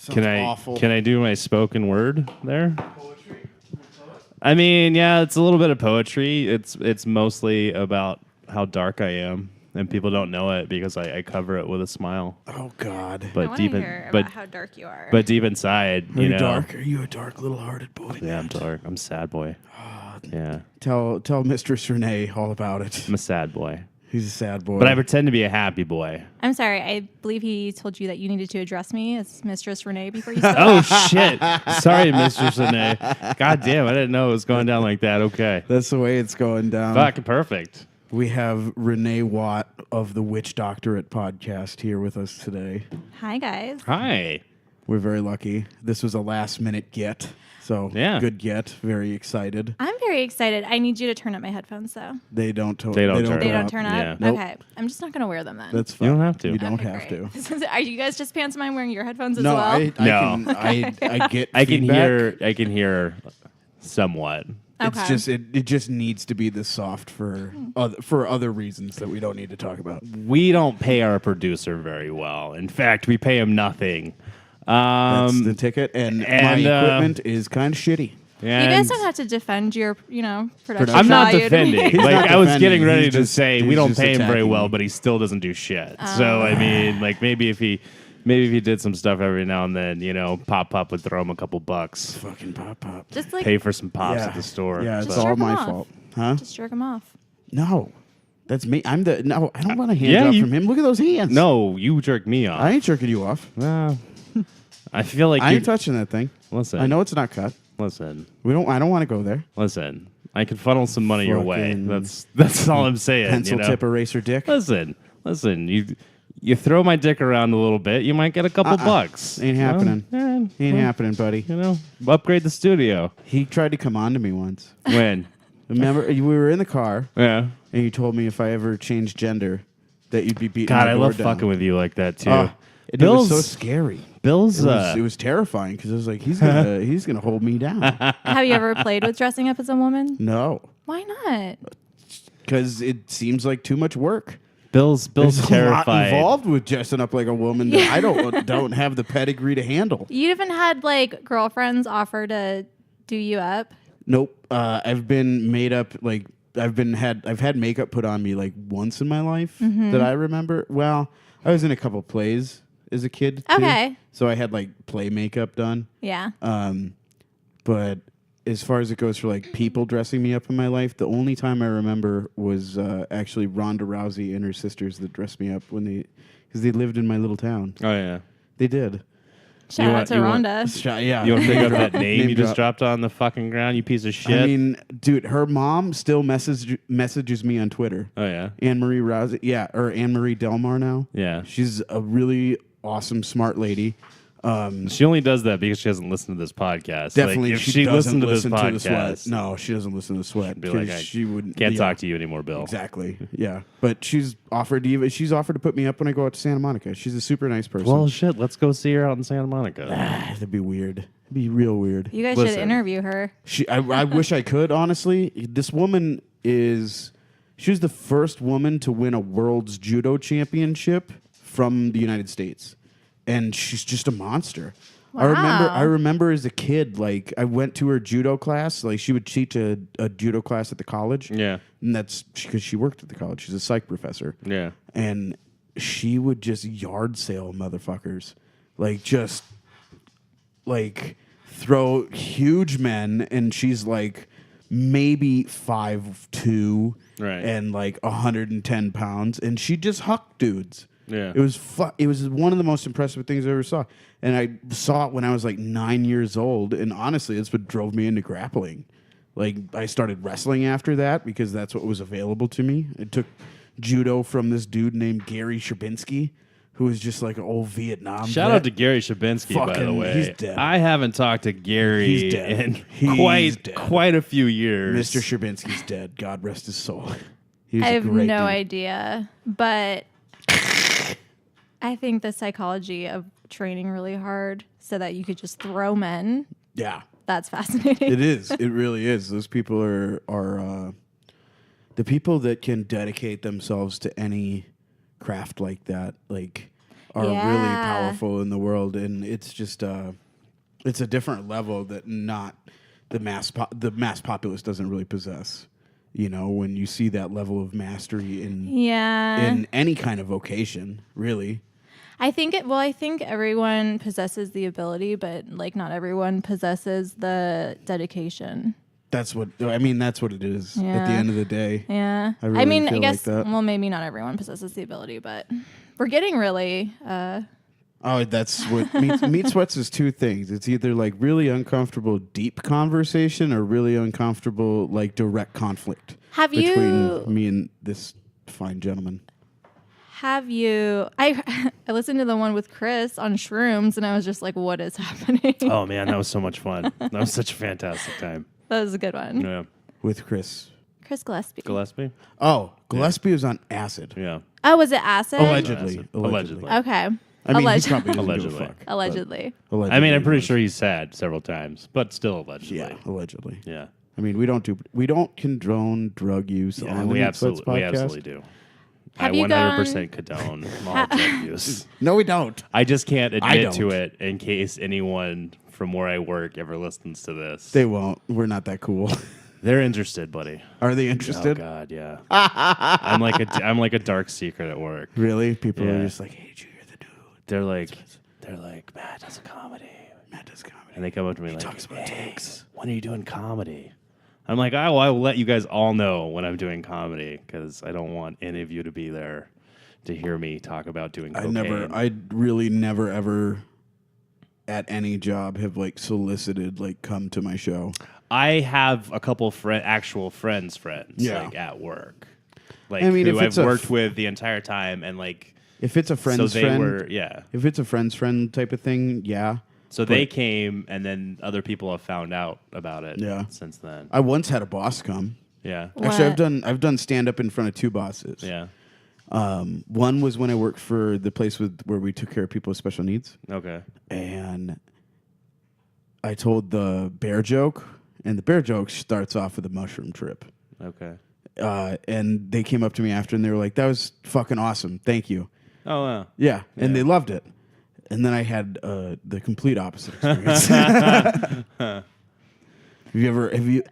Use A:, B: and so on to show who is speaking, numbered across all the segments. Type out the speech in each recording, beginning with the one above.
A: Sounds awful. Can I do my spoken word there? Poetry? I mean, yeah, it's a little bit of poetry. It's mostly about how dark I am, and people don't know it because I cover it with a smile.
B: Oh God!
A: But
C: about how dark you are.
A: But deep inside,
B: Are you dark? Are you a dark little-hearted boy?
A: Yeah, I'm dark. I'm a sad boy. Yeah.
B: Tell Mistress Renee all about it.
A: I'm a sad boy.
B: He's a sad boy.
A: But I pretend to be a happy boy.
C: I'm sorry. I believe he told you that you needed to address me as Mistress Renee before you spoke.
A: Oh, shit. Sorry, Mistress Renee. God damn, I didn't know it was going down like that. Okay.
B: That's the way it's going down.
A: Fucking perfect.
B: We have Renee Watt of the Witch Doctorate Podcast here with us today.
C: Hi, guys.
A: Hi.
B: We're very lucky. This was a last-minute get. So,
A: yeah.
B: Good get. Very excited.
C: I'm very excited. I need you to turn up my headphones, though.
B: They don't turn up.
C: They don't turn up?
A: Yeah.
B: Nope.
C: Okay. I'm just not going to wear them then.
B: That's fine.
A: You don't have to.
B: You don't
C: Okay,
B: have
C: great.
B: to.
C: Are you guys just pantomime wearing your headphones as
B: No,
C: well?
B: I get
A: I can
B: feedback.
A: I can hear somewhat.
B: It's
C: Okay.
B: just it just needs to be this soft for other reasons that we don't need to talk about.
A: We don't pay our producer very well. In fact, we pay him nothing.
B: That's the ticket, and my equipment is kind of shitty.
C: You guys don't have to defend your, production.
A: I'm not
C: value.
A: defending.
B: He's
A: Like
B: not
A: I was
B: defending.
A: getting ready
B: He's
A: to
B: just-
A: say
B: he's
A: we don't
B: just
A: pay him very
B: attacking
A: well,
B: me.
A: but he still doesn't do shit. So I mean, like maybe if he did some stuff every now and then, Pop would throw him a couple bucks,
B: Fucking pop.
C: Just like
A: pay for some pops
B: Yeah.
A: at the store.
B: Yeah, it's
C: Just
B: all
C: jerk 'em
B: my
C: off.
B: fault, huh?
C: just jerk them off.
B: No, that's me. I don't want a hand
A: Yeah,
B: job
A: you-
B: from him. Look at those hands.
A: No, you jerk me off.
B: I ain't jerking you off.
A: I feel like
B: I
A: you
B: ain't touching that thing.
A: Listen.
B: I know it's not cut.
A: Listen.
B: I don't want to go there.
A: Listen. I can funnel some money your way.
B: Fucking
A: That's all I'm saying.
B: Pencil tip eraser dick.
A: Listen. You throw my dick around a little bit, you might get a couple bucks.
B: Ain't happening. Ain't happening, buddy.
A: Upgrade the studio.
B: He tried to come on to me once.
A: When?
B: Remember, we were in the car,
A: Yeah.
B: and you told me if I ever changed gender, that you'd be beating
A: God,
B: my
A: I
B: door
A: love
B: down.
A: fucking with you like that too.
B: Oh, it was so scary.
A: Bill's
B: It was terrifying because it was like he's gonna hold me down.
C: Have you ever played with dressing up as a woman?
B: No,
C: Why not?
B: because it seems like too much work.
A: Bill's
B: There's
A: terrified.
B: a lot involved with dressing up like a woman that I don't have the pedigree to handle.
C: You even had like girlfriends offer to do you up.
B: Nope. I've been made up like I've had makeup put on me like once in my life that I remember. Well, I was in a couple plays as a kid too.
C: Okay.
B: So I had like play makeup done.
C: Yeah.
B: But as far as it goes for like people dressing me up in my life, the only time I remember was actually Ronda Rousey and her sisters that dressed me up because they lived in my little town.
A: Oh yeah.
B: They did.
C: Shout out to Rhonda.
B: Yeah.
A: You want to pick up that name
B: Name
A: you just
B: drop.
A: dropped on the fucking ground, you piece of shit?
B: I mean, dude, her mom still messages me on Twitter.
A: Oh yeah.
B: Anne-Marie Rousey, yeah, or Anne-Marie Delmar now.
A: Yeah.
B: She's a really awesome, smart lady.
A: She only does that because she hasn't listened to this podcast.
B: Definitely,
A: Like, if
B: she
A: she
B: doesn't
A: listened to this
B: listen to the Sweat.
A: podcast,
B: No, she doesn't listen to the Sweat.
A: be like,
B: because she wouldn't.
A: can't
B: yeah,
A: talk to you anymore, Bill.
B: Exactly. Yeah, but she's offered to put me up when I go out to Santa Monica. She's a super nice person.
A: Well, shit, let's go see her out in Santa Monica.
B: That'd be weird. It'd be real weird.
C: You guys
A: Listen.
C: should interview her.
B: I wish I could, honestly. This woman she was the first woman to win a world's judo championship from the United States. And she's just a monster.
C: Wow.
B: I remember as a kid, like I went to her judo class. Like she would teach a judo class at the college.
A: Yeah.
B: And that's because she worked at the college. She's a psych professor.
A: Yeah.
B: And she would just yard sale motherfuckers. Like just like throw huge men, and she's like maybe 5'2",
A: Right.
B: and like 110 pounds, and she just hucked dudes.
A: Yeah.
B: It was one of the most impressive things I ever saw, and I saw it when I was like 9 years old. And honestly, it's what drove me into grappling. Like I started wrestling after that because that's what was available to me. I took judo from this dude named Gary Sherbinsky, who was just like an old Vietnam
A: Shout
B: vet.
A: out to Gary Shabinsky, by the
B: Fucking-
A: way.
B: he's dead.
A: I haven't talked to Gary
B: He's dead.
A: in
B: He's dead.
A: quite a few years.
B: Mr. Sherbinsky's dead. God rest his soul. He was
C: I
B: a
C: have
B: great
C: no
B: dude.
C: idea, but I think the psychology of training really hard so that you could just throw men.
B: Yeah,
C: That's fascinating.
B: it is. It really is. Those people are the people that can dedicate themselves to any craft like that. Like are really
C: Yeah.
B: powerful in the world, and it's just it's a different level that not the mass populace doesn't really possess. You know, when you see that level of mastery in any kind of vocation, really.
C: I think everyone possesses the ability, but like not everyone possesses the dedication.
B: That's what it is at the
C: Yeah.
B: end of the day.
C: Yeah.
B: I really
C: mean,
B: feel
C: I guess,
B: like that.
C: well, maybe not everyone possesses the ability, but we're getting really,
B: Oh, that's what meat sweats is two things. It's either like really uncomfortable deep conversation or really uncomfortable like direct conflict between me and this fine gentleman.
C: I listened to the one with Chris on shrooms and I was just like, what is happening?
A: Oh man, that was so much fun. That was such a fantastic time.
C: That was a good one.
A: Yeah.
B: With Chris
C: Gillespie.
A: Gillespie?
B: Oh, Gillespie was on acid.
A: Yeah.
C: Oh, was it acid?
B: Allegedly.
A: Allegedly.
C: Okay.
B: I mean, he
C: Allegedly.
B: probably doesn't give a
A: Allegedly.
B: fuck.
C: Allegedly.
B: but
A: I mean, I'm pretty
B: was.
A: sure he's sad several times, but still allegedly.
B: Yeah, allegedly.
A: Yeah.
B: I mean, we don't condone drug use on the
A: we
B: Meat Sweats
A: absolutely
B: podcast.
A: do.
C: Have
A: I
C: you
A: 100% condone all drug use.
B: No, we don't.
A: I just can't admit to
B: don't.
A: it in case anyone from where I work ever listens to this.
B: They won't. We're not that cool.
A: They're interested, buddy.
B: Are they
A: Oh
B: interested?
A: God, yeah. I'm like a dark secret at work.
B: Really? People
A: Yeah.
B: are just like, hey, did you hear the dude?
A: They're like, Matt does a comedy,
B: Matt does comedy.
A: and they come up to me like,
B: talks about
A: hey,
B: dicks.
A: when are you doing comedy? I'm like, I will let you guys all know when I'm doing comedy because I don't want any of you to be there to hear me talk about doing cocaine.
B: I really never ever at any job have like solicited like come to my show.
A: I have a couple actual friends
B: Yeah.
A: like at work, like
B: I mean,
A: who
B: if it's
A: I've
B: a
A: worked with the entire time, and like
B: If it's a friend's
A: so they
B: friend,
A: were
B: if it's a friend's friend type of thing, yeah.
A: So they came, and then other people have found out about it.
B: Yeah.
A: Since then.
B: I once had a boss come.
A: Yeah.
B: Actually,
C: What?
B: I've done stand up in front of two bosses.
A: Yeah.
B: One was when I worked for the place where we took care of people with special needs,
A: Okay.
B: and I told the bear joke, and the bear joke starts off with a mushroom trip.
A: Okay.
B: And they came up to me after, and they were like, "That was fucking awesome, thank you."
A: Oh wow.
B: Yeah, and
A: Yeah.
B: they loved it. And then I had the complete opposite experience. Have you?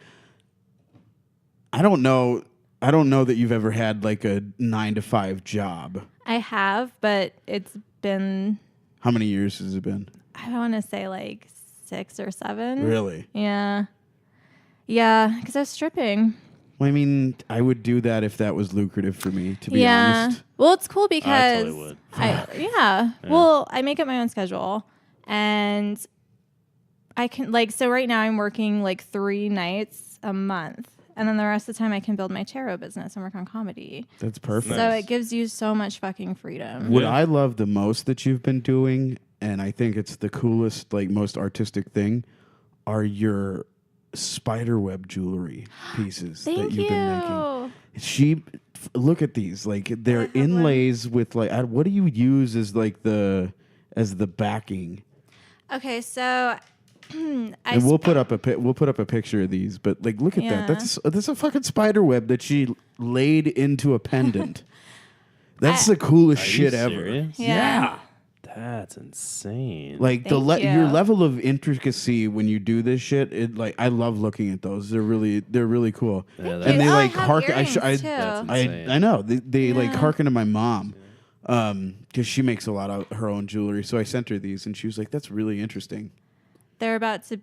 B: I don't know that you've ever had like a 9-to-5 job.
C: I have, but it's been,
B: How many years has it been?
C: I want to say like 6 or 7.
B: Really?
C: Yeah. Yeah, because I was stripping.
B: Well, I mean, I would do that if that was lucrative for me, to be honest.
C: Well, it's cool because
A: totally would.
C: yeah. Well, I make up my own schedule and I can so right now I'm working like 3 nights a month. And then the rest of the time I can build my tarot business and work on comedy.
B: That's perfect.
C: So it gives you so much fucking freedom.
B: What I love the most that you've been doing, and I think it's the coolest, like most artistic thing, are your spiderweb jewelry pieces that
C: Thank
B: you've
C: you.
B: been making. Look at these, like they're inlays with like what do you use as like the backing?
C: Okay, so
B: And we'll put up a picture of these, but like look at
C: Yeah.
B: that. That's a fucking spider web that she laid into a pendant. That's the coolest
A: Are you
B: shit ever.
A: serious?
C: Yeah.
A: That's insane.
B: Like
C: Thank
B: your
C: you.
B: level of intricacy when you do this shit, I love looking at those. They're really cool.
A: Yeah,
C: you.
B: And they
C: Oh, I
B: like
C: have
B: harken.
C: earrings, too.
A: That's insane.
B: I know they like harken to my mom, because she makes a lot of her own jewelry. So I sent her these, and she was like, "That's really interesting."
C: They're about to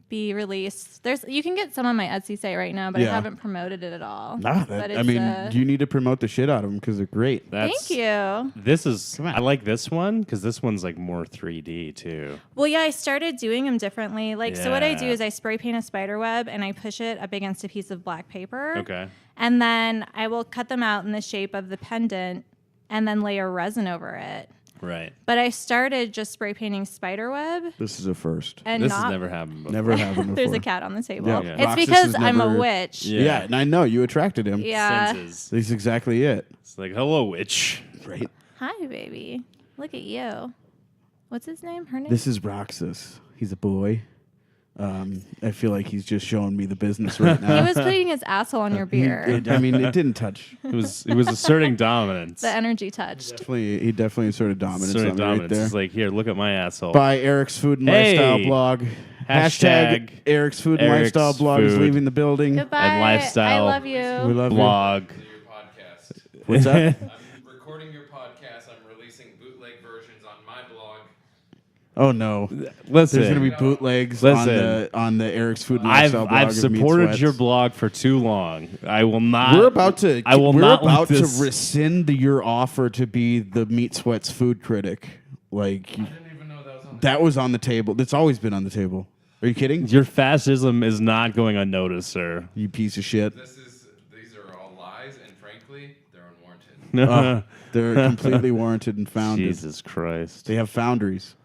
C: be released. You can get some on my Etsy site right now, but
B: Yeah.
C: I haven't promoted it at all.
B: Nah,
C: But
B: I mean, you need to promote the shit out of them because they're great.
C: thank you.
A: This is.
B: Come on.
A: I like this one because this one's like more 3D too.
C: Well, yeah, I started doing them differently. So what I do
A: Yeah.
C: is I spray paint a spider web and I push it up against a piece of black paper.
A: Okay.
C: And then I will cut them out in the shape of the pendant and then layer resin over it.
A: Right.
C: But I started just spray painting spider web
B: This is a first.
C: and
A: This
C: not.
A: has never happened before.
B: Never happened before.
C: There's a cat on the table.
B: Yeah.
A: Yeah.
C: It's
B: Roxas
C: because
B: has
C: I'm a
B: never-
C: witch.
B: Yeah, and I know you attracted him.
C: Yeah.
A: Senses.
B: That's exactly it.
A: It's like, hello, witch.
B: Right.
C: Hi, baby. Look at you. What's his name? Her name?
B: This is Roxas. He's a boy. I feel like he's just showing me the business right
C: He
B: now.
C: was putting his asshole on your beer.
B: It didn't touch.
A: He was asserting dominance.
C: The energy touched.
B: He definitely asserted dominance
A: Asserting
B: on me right
A: dominance.
B: there.
A: It's like, here, look at my asshole.
B: By Eric's Food and
A: Hey!
B: Lifestyle blog. Hashtag Eric's Food and
A: Eric's
B: Lifestyle blog is
A: Food.
B: leaving the building.
C: Goodbye.
A: And lifestyle.
C: I love you.
B: We love
A: Blog.
D: Your podcast.
B: you. What's that?
D: I'm recording your podcast. I'm releasing bootleg versions on my blog.
B: Oh no.
A: Listen.
B: There's going to be bootlegs
A: Listen.
B: on the Eric's Food and Lifestyle blog.
A: I've
B: of Meat
A: supported
B: Sweats.
A: your blog for too long. I will not.
B: We're about to.
A: I will
B: we're
A: not let
B: about to
A: this-
B: rescind your offer to be the Meat Sweats food critic. Like
D: I didn't even know that was on.
B: that was on the table. That's always been on the table. Are you kidding?
A: Your fascism is not going unnoticed, sir.
B: You piece of shit.
D: These are all lies, and frankly, they're unwarranted.
B: Oh, they're completely warranted and founded.
A: Jesus Christ.
B: They have foundries.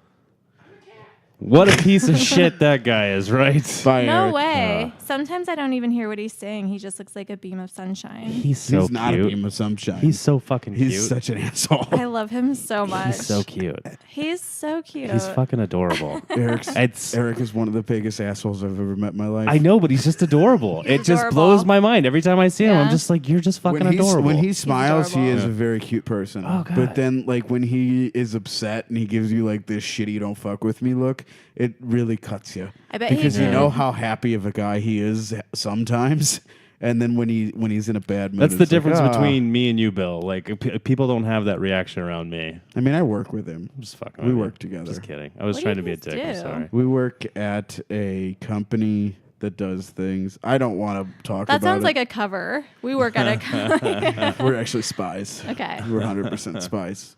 A: What a piece of shit that guy is, right?
B: Bye,
C: No
B: Eric.
C: way. Sometimes I don't even hear what he's saying. He just looks like a beam of sunshine.
A: He's so
B: He's not
A: cute.
B: a beam of sunshine.
A: He's so fucking cute.
B: He's such an asshole.
C: I love him so much.
A: He's so cute.
C: He's so cute.
A: He's fucking adorable. It's-
B: Eric is one of the biggest assholes I've ever met in my life.
A: I know, but he's just adorable.
C: He's
A: it just
C: adorable.
A: blows my mind every time I see him. I'm
C: Yeah.
A: just like, you're just fucking
B: when
A: adorable.
B: when he smiles, he
C: adorable.
B: is
A: Yeah.
B: a very cute person.
A: Oh, God.
B: But then, like when he is upset and he gives you like this shitty "don't fuck with me" look, it really cuts you.
C: I bet he
B: because you
C: did.
B: know how happy of a guy he is sometimes, and then when he's in a bad mood,
A: That's the
B: it's like,
A: difference
B: "Ah."
A: between me and you, Bill. Like, people don't have that reaction around me.
B: I mean, I work with him.
A: I'm just fucking.
B: We
A: with you.
B: work together.
A: Just kidding. I was
C: What do
A: trying
C: you
A: to be a
C: guys
A: dick. I'm
C: do?
A: sorry.
B: We work at a company that does things. I don't want to talk
C: That
B: about
C: sounds
B: it.
C: like a cover. We work at a cover.
B: We're actually spies.
C: Okay.
B: We're 100% spies.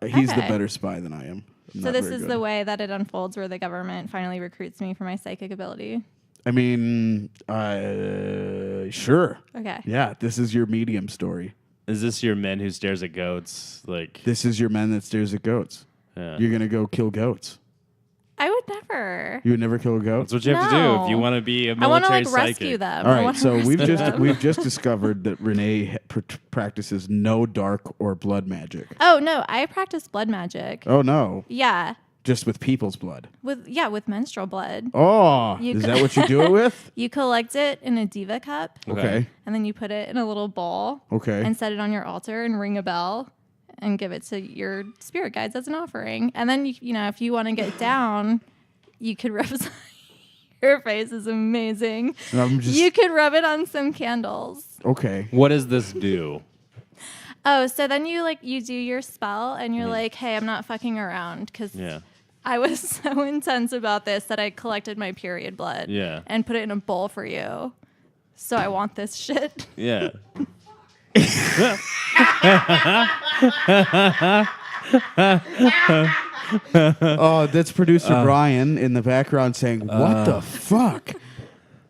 B: He's the
C: Okay.
B: better spy than I am. I'm
C: So
B: not
C: this
B: very
C: is
B: good.
C: the way that it unfolds where the government finally recruits me for my psychic ability.
B: I mean, sure.
C: Okay.
B: Yeah, this is your medium story.
A: Is this your men who stares at goats? Like,
B: This is your man that stares at goats.
A: yeah.
B: You're going to go kill goats.
C: I would never.
B: You would never kill a goat?
A: That's what you have to do if you
C: No.
A: want to be a
C: I want
A: military
C: to like
A: psychic.
C: rescue them.
B: All
C: I
B: right,
C: wanna
B: so we've
C: rescue
B: just
C: them.
B: we've just discovered that Renee practices no dark or blood magic.
C: Oh no, I practice blood magic.
B: Oh no,
C: Yeah.
B: just with people's blood.
C: With menstrual blood.
B: Oh,
C: You
B: is
C: co-
B: that what you do it with?
C: You collect it in a diva cup
B: Okay,
C: and then you put it in a little bowl
B: okay.
C: and set it on your altar and ring a bell and give it to your spirit guides as an offering. And then you know, if you want to get down, you could rub your face is amazing.
B: I'm just
C: You could rub it on some candles.
B: okay.
A: What does this do?
C: Oh, so then you do your spell and you're like, hey, I'm not fucking around because
A: Yeah.
C: I was so intense about this that I collected my period blood
A: Yeah.
C: and put it in a bowl for you. So I want this shit.
A: Yeah.
B: Oh, that's producer Brian in the background saying, "What the fuck?"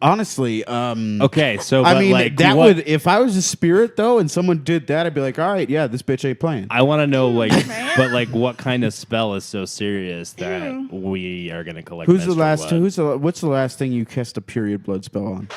B: Honestly,
A: Okay, so
B: I
A: but
B: mean,
A: like,
B: that
A: what-
B: would if I was a spirit though, and someone did that, I'd be like, "All right, yeah, this bitch ain't playing."
A: I want to know, like,
C: Right?
A: but like, what kind of spell is so serious that we are gonna collect?
B: Who's the
A: menstrual
B: last?
A: blood?
B: What's the last thing you cast a period blood spell on?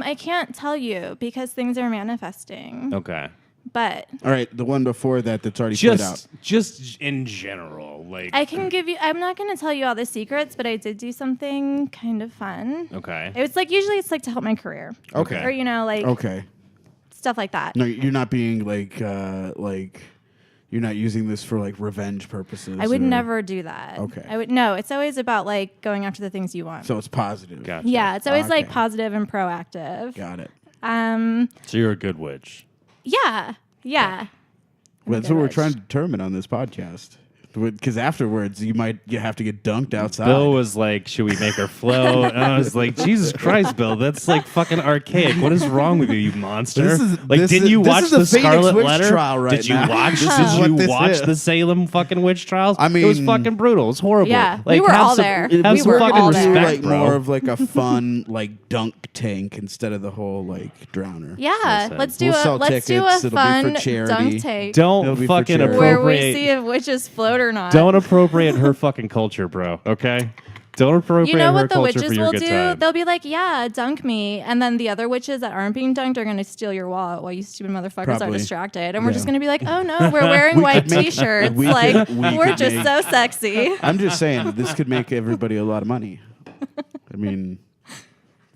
C: I can't tell you because things are manifesting.
A: Okay,
C: But
B: All right, the one before that that's already played out.
A: just in general, like,
C: I can give you, I'm not going to tell you all the secrets, but I did do something kind of fun.
A: okay,
C: It was like, usually it's like to help my career.
B: Okay.
C: Or, you know, like
B: Okay.
C: stuff like that.
B: No, you're not being like you're not using this for like revenge purposes.
C: I would
B: or-
C: never do that.
B: Okay.
C: I would, no, it's always about like going after the things you want.
B: So it's positive.
A: gotcha.
C: Yeah, it's always like
B: Okay.
C: positive and proactive.
B: Got it.
A: So you're a good witch.
C: Yeah. Yeah.
B: Well, that's
C: good
B: what we're
C: witch.
B: trying to determine on this podcast. Because afterwards, you have to get dunked outside.
A: Bill was like, "Should we make her float?" And I was like, "Jesus Christ, Bill, that's like fucking archaic. What is wrong with you, you monster?
B: This is-
A: like,
B: this
A: didn't
B: is-
A: you
B: this
A: watch
B: is the
A: the
B: Phoenix
A: Scarlet
B: Witch
A: Letter?
B: trial right
A: Did you
B: now.
A: watch?
B: This
A: Did
B: is what
A: you
B: this
A: watch
B: is.
A: the Salem fucking witch trials?
B: I
A: it was
B: mean-
A: fucking brutal. It was horrible.
C: Yeah,
A: like,
C: we were
A: have
C: all
A: some,
C: there.
A: Have
C: We
A: some
C: were
A: fucking
C: all
B: do
C: there.
A: respect,
B: like
A: bro.
B: more of like a fun like dunk tank instead of the whole like drowner.
C: Yeah.
A: Listen,
C: Let's do
B: we'll
C: a
B: sell
C: let's do a
B: tickets. It'll be for
C: fun
B: charity.
C: dunk tank
B: It'll
A: Don't
B: be for
A: fucking
B: charity.
C: where
A: appropriate.
C: we see if witches float or not.
A: Don't appropriate her fucking culture, bro. Okay. Don't appropriate
C: You know
A: her
C: what the
A: culture
C: witches
A: for your
C: will
A: good
C: do?
A: time.
C: They'll be like, "Yeah, dunk me," and then the other witches that aren't being dunked are going to steal your wallet while you stupid motherfuckers are
B: Probably.
C: distracted, and we're
B: Yeah.
C: just going to be like, "Oh no, we're wearing white t-shirts,
B: we
C: like
B: could- we
C: we're
B: could
C: just
B: make-
C: so sexy."
B: I'm just saying this could make everybody a lot of money. I mean,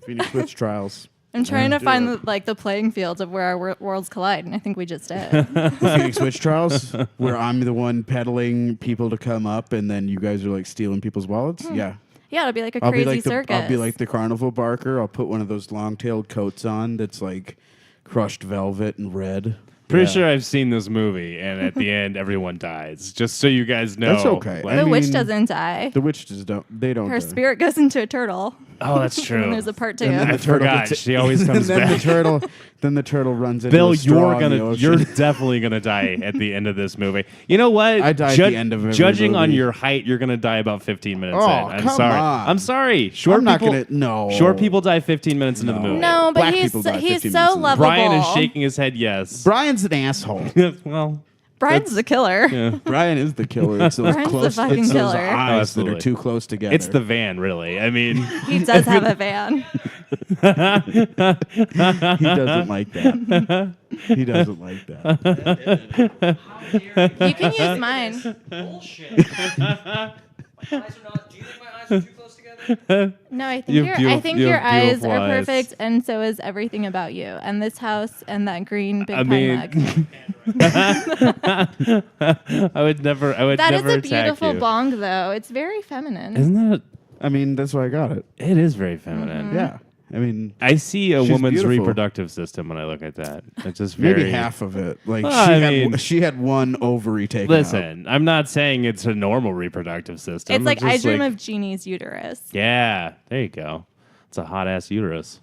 B: Phoenix Witch Trials.
C: I'm trying to
B: do
C: find
B: it.
C: the playing fields of where our worlds collide, and I think we just did.
B: Phoenix Witch Trials, where I'm the one peddling people to come up, and then you guys are like stealing people's wallets. Yeah.
C: Yeah, it'll be like a
B: I'll
C: crazy
B: be like
C: circus.
B: I'll be like the carnival barker. I'll put one of those long-tailed coats on that's like crushed velvet and red.
A: Pretty
B: Yeah.
A: sure I've seen this movie, and at the end, everyone dies. Just so you guys know.
B: That's okay.
A: Like-
C: the
B: I
C: witch
B: mean,
C: doesn't die.
B: The witches don't. They don't.
C: Her
B: die.
C: spirit goes into a turtle.
A: oh, that's true.
C: And there's a part 2.
B: And then
A: I
B: the turtle
A: forgot.
B: gets-
A: She always comes
B: then
A: back.
B: Then the turtle runs into
A: Bill,
B: a straw in the
A: you're
B: ocean.
A: definitely gonna die at the end of this movie. You know what?
B: I die at the end of every
A: Judging on
B: movie.
A: your height, you're gonna die about 15 minutes
B: Oh,
A: in. I'm
B: come
A: sorry.
B: on.
A: I'm sorry. Short
B: I'm not
A: people,
B: gonna. No.
A: Short people die 15 minutes into the
B: No.
A: movie.
C: No, but
B: Black
C: he's
B: people die 15
C: so
B: minutes in.
C: lovable.
A: Brian is shaking his head. Yes.
B: Brian's an asshole.
A: Well,
C: Brian's the killer.
A: yeah.
B: Brian is the killer. It's those
C: Brian's the
B: close.
C: fucking
B: it's those
C: killer.
B: eyes that
A: Absolutely.
B: are too close together.
A: It's the van, really. I mean,
C: He does have a van.
B: He doesn't like that. He doesn't like that.
C: You can use mine.
D: Bullshit. My eyes are not. Do you think my eyes are too close together?
C: No, I
A: You
C: think
A: have
C: I think
A: you
C: your
A: have
C: eyes
A: beautiful
C: are
A: eyes.
C: perfect, and so is everything about you, and this house, and that green big
A: I
C: pine
A: mean,
C: mug.
A: I would never. I would
C: That is
A: never
C: a
A: attack
C: beautiful
A: you.
C: bong, though. It's very feminine.
A: Isn't that?
B: I mean, that's why I got it.
A: It is very feminine.
C: Mm-hmm.
B: Yeah. I mean,
A: I see a
B: She's
A: woman's
B: beautiful.
A: reproductive system when I look at that. It's just very
B: maybe half of it. Like
A: Well, I mean-
B: she had one ovary taken out.
A: Listen, I'm not saying it's a normal reproductive system.
C: It's like I
A: just
C: dream of Jeannie's uterus.
A: Yeah, there you go. It's a hot ass uterus.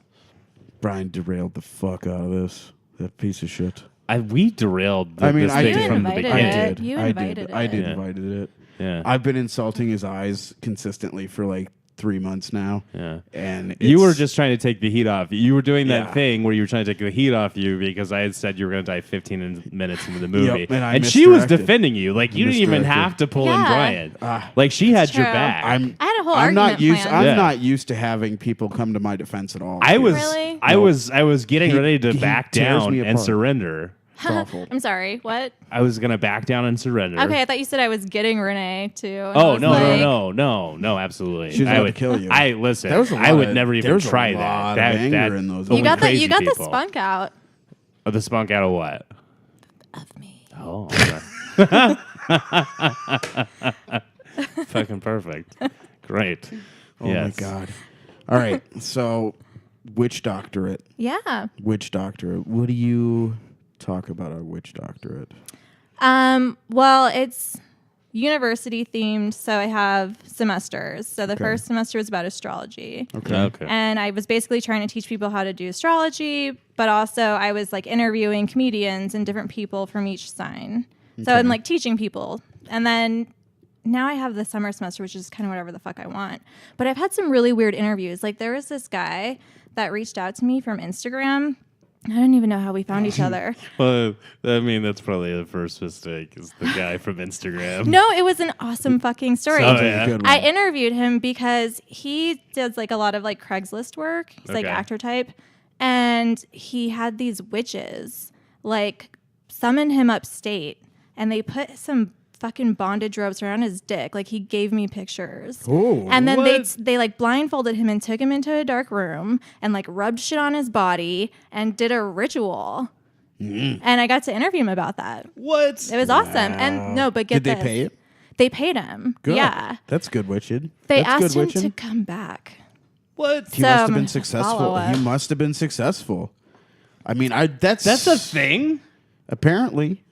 B: Brian derailed the fuck out of this. That piece of shit.
A: We derailed
B: I mean,
A: this
B: I
A: thing
B: did.
A: from the
C: invited
A: beginning.
C: it. You
B: I
C: invited
B: did.
C: it.
B: I did
A: Yeah.
B: invited it.
A: Yeah.
B: I've been insulting his eyes consistently for like 3 months now.
A: Yeah.
B: And
A: You were
B: it's-
A: just trying to take the heat off. You were doing that
B: Yeah.
A: thing where you were trying to take the heat off you because I had said you were going to die 15 minutes into the movie.
B: and I
A: she was
B: misdirected.
A: defending you. Like, you didn't even
B: Misdirected.
A: have to pull in
C: Yeah.
A: Brian. Like, she had your
C: true.
A: back.
C: I had a whole
B: I'm not
C: argument
B: used.
C: plan.
B: I'm
A: Yeah.
B: not used to having people come to my defense at all.
A: I was,
C: Really?
A: I was getting
B: He-
A: ready to
B: he
A: back
B: tears
A: down
B: me
A: and
B: apart.
A: surrender.
B: It's awful.
C: I'm sorry. What?
A: I was gonna back down and surrender.
C: Okay, I thought you said I was getting Renee too. and I
A: Oh
C: was
A: no,
C: like,
A: no, absolutely.
B: She was
A: I
B: about
A: would
B: to kill you.
A: I listen.
B: There was a
A: I
B: lot
A: would
B: of-
A: never even
B: there's a
A: try
B: lot
A: that.
B: of
A: That
B: anger in those
C: You got the
A: crazy
C: the
A: people.
C: spunk out
A: Oh, the spunk out of what?
C: of me.
A: Oh, okay. Fucking perfect. Great.
B: Oh
A: Yes.
B: my god. All right. So, Witch Doctorate.
C: Yeah.
B: Witch Doctorate. What do you talk about our Witch Doctorate?
C: Well, it's university themed, so I have semesters. So the
B: Okay.
C: first semester was about astrology.
A: Okay.
C: And I was basically trying to teach people how to do astrology, but also I was like interviewing comedians and different people from each sign. So I'm like teaching people. And then now I have the summer semester, which is kind of whatever the fuck I want. But I've had some really weird interviews. Like there was this guy that reached out to me from Instagram. I don't even know how we found each other.
A: Well, I mean, that's probably the first mistake. Is the guy from Instagram?
C: No, it was an awesome fucking story.
A: Oh,
B: Sounds like
A: yeah.
B: a good one.
C: I interviewed him because he does like a lot of like Craigslist work. He's like
A: Okay.
C: actor type. And he had these witches like summon him upstate and they put some fucking bondage ropes around his dick. Like he gave me pictures.
B: Oh,
C: And then
A: what?
C: they like blindfolded him and took him into a dark room and like rubbed shit on his body and did a ritual. And I got to interview him about that.
A: What?
C: It was awesome. And no, but get
B: Did they
C: this.
B: pay it?
C: They paid him.
B: Good.
C: Yeah.
B: That's good witching.
C: They
B: That's
C: asked
B: good
C: him
B: witching.
C: to come back.
A: What?
B: He
C: So
B: must
C: I'm
B: have been
C: gonna
B: successful.
C: follow up.
B: He must have been successful. I mean, that's
A: That's a thing.
B: apparently.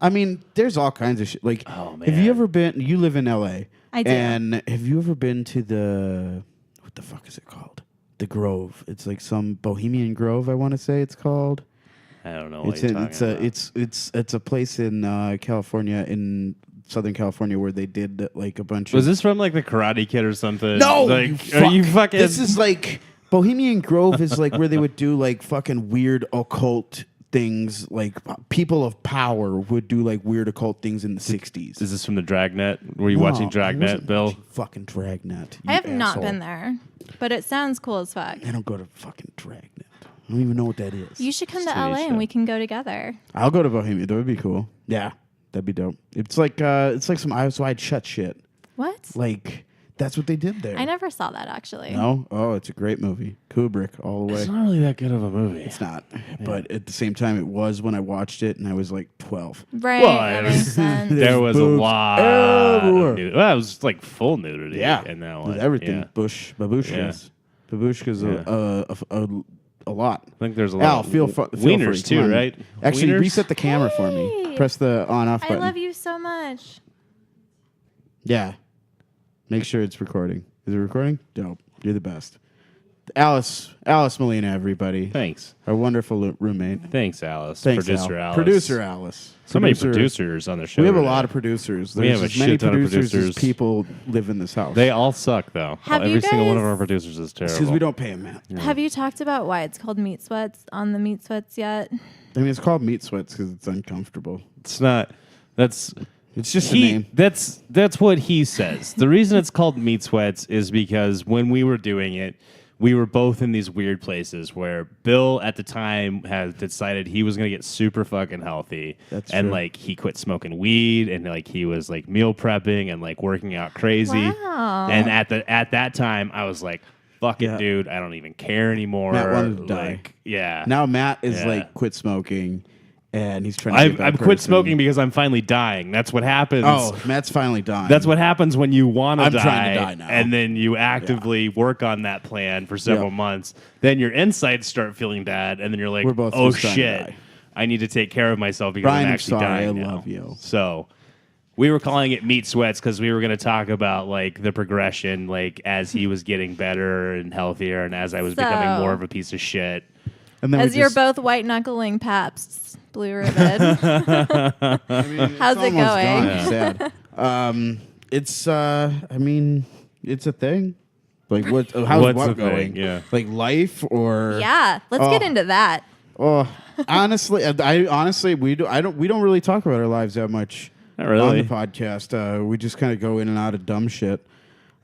B: I mean, there's all kinds of shit. Like,
A: Oh,
B: have
A: man.
B: you ever been? You live in L.A.
C: I do.
B: And have you ever been to the what the fuck is it called? The Grove. It's like some Bohemian Grove. I want to say it's called.
A: I don't know what
B: It's
A: you're
B: in,
A: talking about.
B: it's a place in California, in Southern California, where they did like a bunch
A: Was
B: of.
A: this from like the Karate Kid or something?
B: No,
A: like,
B: you
A: are you
B: fuck.
A: fucking?
B: This is like Bohemian Grove is like where they would do like fucking weird occult things. Like people of power would do like weird occult things in the 60s.
A: Is this from the Dragnet? Were you watching
B: No, I
A: Dragnet,
B: wasn't
A: Bill?
B: watching Fucking Dragnet.
C: I
B: you
C: have not
B: asshole.
C: been there, but it sounds cool as fuck.
B: I don't go to fucking Dragnet. I don't even know what that is.
C: You should come to
A: It's a TV
C: LA
A: show.
C: and we can go together.
B: I'll go to Bohemia. That would be cool. Yeah, that'd be dope. It's like some Eyes Wide Shut shit.
C: What?
B: Like That's what they did there.
C: I never saw that actually.
B: No? Oh, it's a great movie. Kubrick, all the way.
A: It's not really that good of a movie.
B: It's not. But at the same time, it was when I watched it, and I was like 12.
C: Right.
A: Well,
C: that makes sense.
A: There was a
B: boobs
A: lot
B: everywhere.
A: of nudity. Well, it was like full nudity in that one.
B: With everything.
A: Yeah.
B: Babushkas. Babushkas a lot.
A: I think there's a
B: Al,
A: lot.
B: feel free.
A: Wieners
B: Come
A: too,
B: on.
A: right?
B: Actually,
A: Wieners?
B: reset the camera for me.
C: Hey.
B: Press the on-off
C: I
B: button.
C: love you so much.
B: Yeah. Make sure it's recording. Is it recording? Dope. You're the best. Alice Molina, everybody.
A: Thanks.
B: Our wonderful roommate.
A: Thanks, Alice.
B: Thanks,
A: Producer
B: Al.
A: Alice.
B: Producer Alice.
A: So many producers on the show.
B: We have a
A: today.
B: lot of producers.
A: We
B: There's
A: have a
B: as many
A: shit ton of
B: producers as
A: producers.
B: people live in this house.
A: They all suck, though.
C: Have
A: Every
C: you
A: single one of
C: guys-
A: our producers is terrible.
B: because we don't pay them, man.
C: Have you talked about why it's called meat sweats on the meat sweats yet?
B: I mean, it's called meat sweats because it's uncomfortable.
A: It's not. That's
B: It's just a name.
A: That's what he says. The reason it's called meat sweats is because when we were doing it, we were both in these weird places where Bill at the time had decided he was going to get super fucking healthy.
B: That's
A: and
B: true.
A: like he quit smoking weed and like he was like meal prepping and like working out crazy.
C: Wow.
A: And at that time I was like, fuck it,
B: Yeah.
A: dude, I don't even care anymore.
B: Matt wanted to die.
A: Like, yeah.
B: Now Matt is
A: Yeah.
B: like quit smoking, and he's trying to. Get that
A: I've quit
B: person.
A: smoking because I'm finally dying. That's what happens.
B: Oh, Matt's finally dying.
A: That's what happens when you want to
B: I'm
A: die,
B: trying to die now.
A: and then you actively work on that plan for several
B: Yep.
A: months. Then your insides start feeling bad, and then you're like,
B: We're both
A: "Oh
B: just trying to
A: shit,
B: die."
A: I need to take care of myself because
B: Brian,
A: I'm
B: I'm
A: actually
B: sorry.
A: dying
B: I
A: now."
B: love you.
A: So we were calling it meat sweats because we were going to talk about like the progression, like as he was getting better and healthier, and as I was becoming
C: So-
A: more of a piece of shit.
B: And then
C: As
B: we
C: you're
B: just-
C: both white knuckling Pabsts, Blue Ribbon.
B: I mean,
C: How's
B: it's
C: it
B: almost
C: going?
B: gone.
A: Yeah.
B: Sad. It's I mean, it's a thing. Like what? How's
A: What's
B: what
A: the
B: going?
A: thing? Yeah.
B: Like life or
C: Yeah, let's get into that.
B: Oh, honestly, we don't really talk about our lives that much
A: Not really.
B: on the podcast. We just kind of go in and out of dumb shit.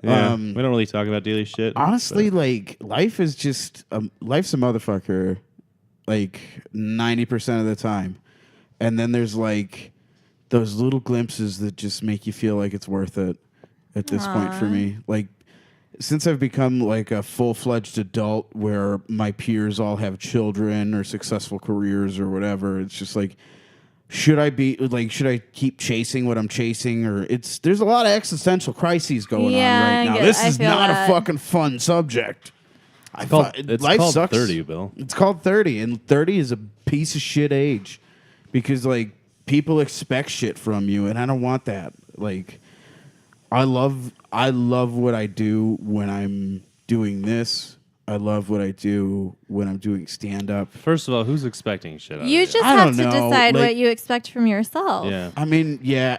A: Yeah, we don't really talk about daily shit.
B: Honestly, like life is just life's a motherfucker, like 90% of the time, and then there's like those little glimpses that just make you feel like it's worth it. At this point, for me, like since I've become like a full-fledged adult, where my peers all have children or successful careers or whatever, it's just like. Should I keep chasing what I'm chasing, or there's a lot of existential crises going on right now. This is
C: feel
B: not
C: that.
B: a fucking fun subject.
A: It's
B: Life
A: called
B: sucks.
A: 30, Bill.
B: It's called 30, and 30 is a piece of shit age because like people expect shit from you, and I don't want that. Like, I love what I do when I'm doing this. I love what I do when I'm doing stand-up.
A: First of all, who's expecting shit out of
C: You just
B: I
C: have
B: don't
C: to
B: know,
C: decide
B: like-
C: what you expect from yourself.
A: Yeah.
B: I mean, yeah.